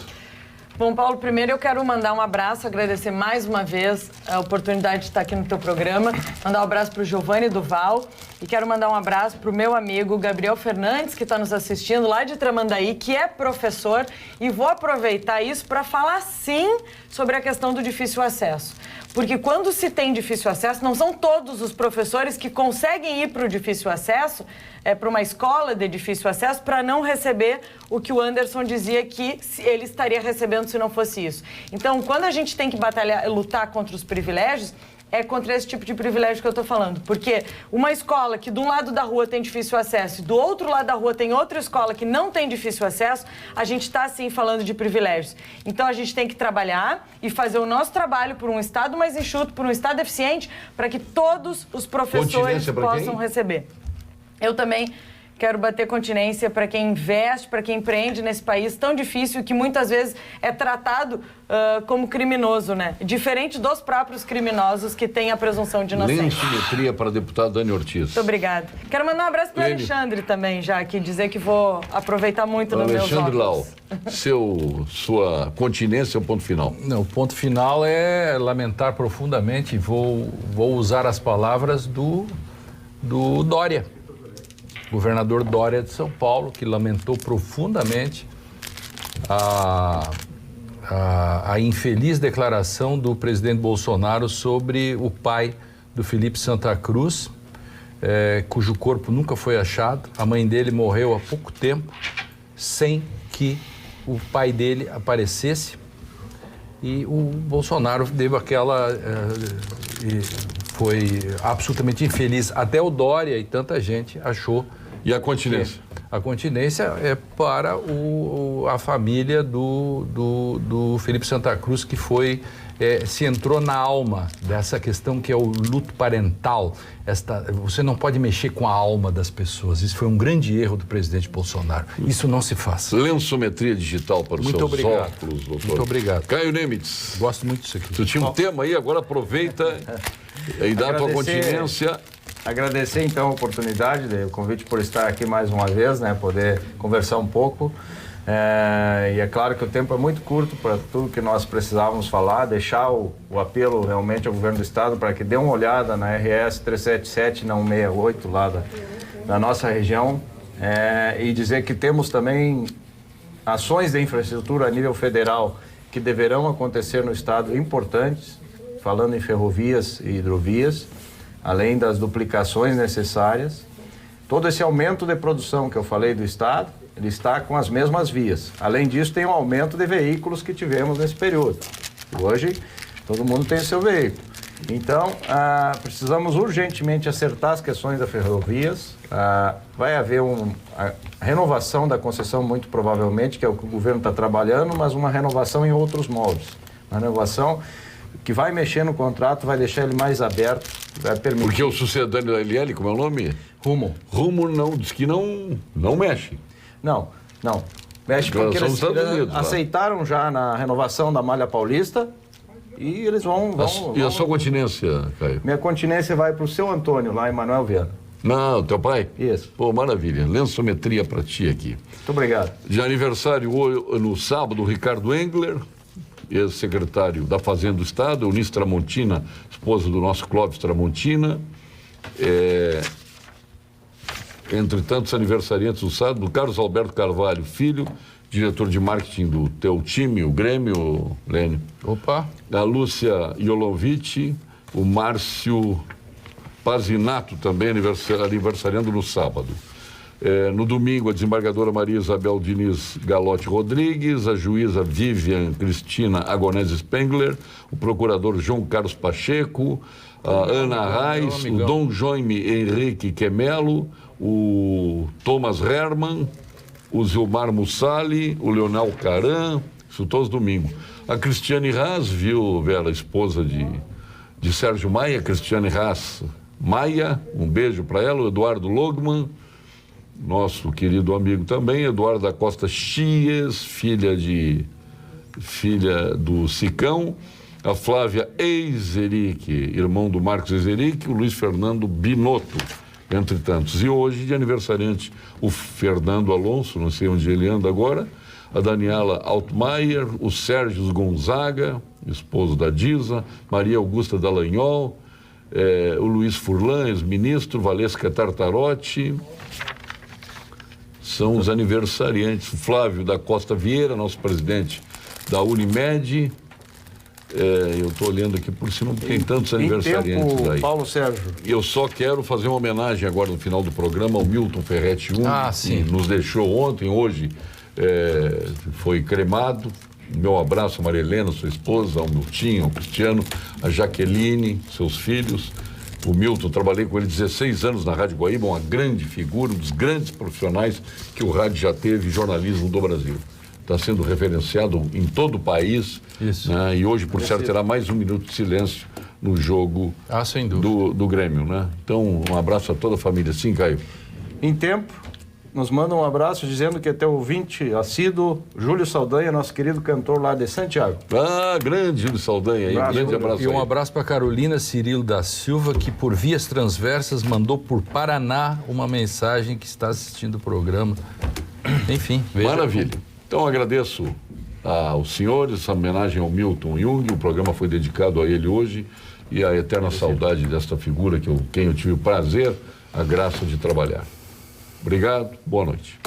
Bom, Paulo, primeiro eu quero mandar um abraço, agradecer mais uma vez a oportunidade de estar aqui no teu programa, mandar um abraço para o Giovanni Duval e quero mandar um abraço para o meu amigo Gabriel Fernandes, que está nos assistindo lá de Tramandaí, que é professor, e vou aproveitar isso para falar sim sobre a questão do difícil acesso. Porque quando se tem difícil acesso, não são todos os professores que conseguem ir para o difícil acesso, para uma escola de difícil acesso, para não receber o que o Anderson dizia que ele estaria recebendo se não fosse isso. Então, quando a gente tem que lutar contra os privilégios, é contra esse tipo de privilégio que eu estou falando. Porque uma escola que de um lado da rua tem difícil acesso e do outro lado da rua tem outra escola que não tem difícil acesso, a gente está, sim, falando de privilégios. Então, a gente tem que trabalhar e fazer o nosso trabalho por um Estado mais enxuto, por um Estado eficiente, para que todos os professores possam receber. Eu também quero bater continência para quem investe, para quem empreende nesse país tão difícil que muitas vezes é tratado como criminoso, né? Diferente dos próprios criminosos que têm a presunção de inocência. Lençometria para a deputada Dani Ortiz. Muito obrigada. Quero mandar um abraço para o Alexandre também, já aqui, dizer que vou aproveitar muito nos meus óculos. Alexandre Lau, sua continência é o ponto final. Não, o ponto final é lamentar profundamente, vou usar as palavras do Dória. Governador Dória de São Paulo, que lamentou profundamente a infeliz declaração do presidente Bolsonaro sobre o pai do Felipe Santa Cruz, cujo corpo nunca foi achado. A mãe dele morreu há pouco tempo, sem que o pai dele aparecesse. E o Bolsonaro deu foi absolutamente infeliz. Até o Dória e tanta gente achou. E a continência? A continência é para a família do Felipe Santa Cruz, que se entrou na alma dessa questão que é o luto parental. Você não pode mexer com a alma das pessoas. Isso foi um grande erro do presidente Bolsonaro. Isso não se faz. Lensometria digital para os seus óculos, doutor. Muito obrigado. Caio Nemitz. Gosto muito disso aqui. Tu tinha um tema aí, agora aproveita e dá a tua continência. Agradecer, então, a oportunidade, o convite por estar aqui mais uma vez, né? Poder conversar um pouco. E é claro que o tempo é muito curto para tudo que nós precisávamos falar, deixar o apelo realmente ao governo do estado para que dê uma olhada na RS 377 não 68 lá da nossa região, e dizer que temos também ações de infraestrutura a nível federal que deverão acontecer no estado importantes, falando em ferrovias e hidrovias, além das duplicações necessárias. Todo esse aumento de produção que eu falei do estado, ele está com as mesmas vias. Além disso, tem um aumento de veículos que tivemos nesse período. Hoje, todo mundo tem o seu veículo. Então, precisamos urgentemente acertar as questões das ferrovias. Vai haver a renovação da concessão, muito provavelmente, que é o que o governo está trabalhando, mas uma renovação em outros moldes. Uma renovação que vai mexer no contrato, vai deixar ele mais aberto, vai permitir... Porque o sucedâneo da LL, como é o nome? Rumo. Rumo não, diz que não mexe. Não. Mexe porque eles aceitaram já na renovação da Malha Paulista e eles vão... E a sua continência, Caio? Minha continência vai para o seu Antônio, lá em Manuel Viana. Não, teu pai? Isso. Pô, maravilha. Lensometria para ti aqui. Muito obrigado. De aniversário no sábado, o Ricardo Engler, ex-secretário da Fazenda do Estado, Eunice Tramontina, esposa do nosso Clóvis Tramontina. Entre tantos aniversariantes do sábado, o Carlos Alberto Carvalho, filho, diretor de marketing do teu time, o Grêmio, Lênio. Opa! A Lúcia Jolovic, o Márcio Pazinato, também aniversariando no sábado. No domingo, a desembargadora Maria Isabel Diniz Galotti Rodrigues, a juíza Vivian Cristina Agonese Spengler, o procurador João Carlos Pacheco, a Ana Reis, o Dom Jaime Henrique Quemelo, o Thomas Herman, o Zilmar Mussali, o Leonel Caran, isso todos domingo. A Cristiane Haas, viu, Vera, esposa de Sérgio Maia, Cristiane Haas Maia, um beijo para ela, o Eduardo Logman, nosso querido amigo também, Eduardo da Costa Chies, filha do Sicão, a Flávia Eizeric, irmão do Marcos Eizeric, o Luiz Fernando Binotto, entre tantos. E hoje, de aniversariante, o Fernando Alonso, não sei onde ele anda agora, a Daniela Altmaier, o Sérgio Gonzaga, esposo da Disa, Maria Augusta Dallagnol, o Luiz Furlan, ex-ministro, Valesca Tartarotti, são os aniversariantes. O Flávio da Costa Vieira, nosso presidente da Unimed. Eu estou olhando aqui por cima, porque tem tantos aniversariantes tempo, aí. Paulo Sérgio. Eu só quero fazer uma homenagem agora no final do programa ao Milton Ferretti que nos deixou ontem, hoje foi cremado. Meu abraço a Maria Helena, sua esposa, ao Miltinho, ao Cristiano, a Jaqueline, seus filhos. O Milton, trabalhei com ele 16 anos na Rádio Guaíba, uma grande figura, um dos grandes profissionais que o rádio já teve, jornalismo do Brasil. Está sendo referenciado em todo o país. Isso. Né? E hoje, por certo, terá mais um minuto de silêncio no jogo sem dúvida. do Grêmio. Né? Então, um abraço a toda a família. Sim, Caio. Em tempo, nos manda um abraço dizendo que é teu ouvinte assíduo, Júlio Saldanha, nosso querido cantor lá de Santiago. Grande Júlio Saldanha aí. Um grande abraço. E um abraço para Carolina Cirilo da Silva, que por vias transversas mandou por Paraná uma mensagem que está assistindo o programa. Enfim, veja. Maravilha. Então agradeço aos senhores, essa homenagem ao Milton Jung. O programa foi dedicado a ele hoje e a eterna saudade desta figura quem eu tive o prazer, a graça de trabalhar. Obrigado, boa noite.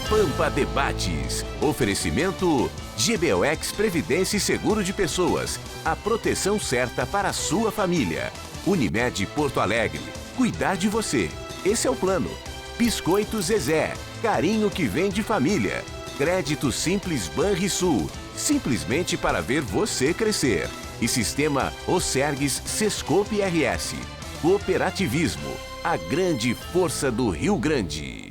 Pampa Debates. Oferecimento GBOX Previdência e Seguro de Pessoas. A proteção certa para a sua família. Unimed Porto Alegre. Cuidar de você. Esse é o plano. Biscoito Zezé. Carinho que vem de família. Crédito Simples Banrisul, simplesmente para ver você crescer. E Sistema Osergues Sescope RS. Cooperativismo, a grande força do Rio Grande.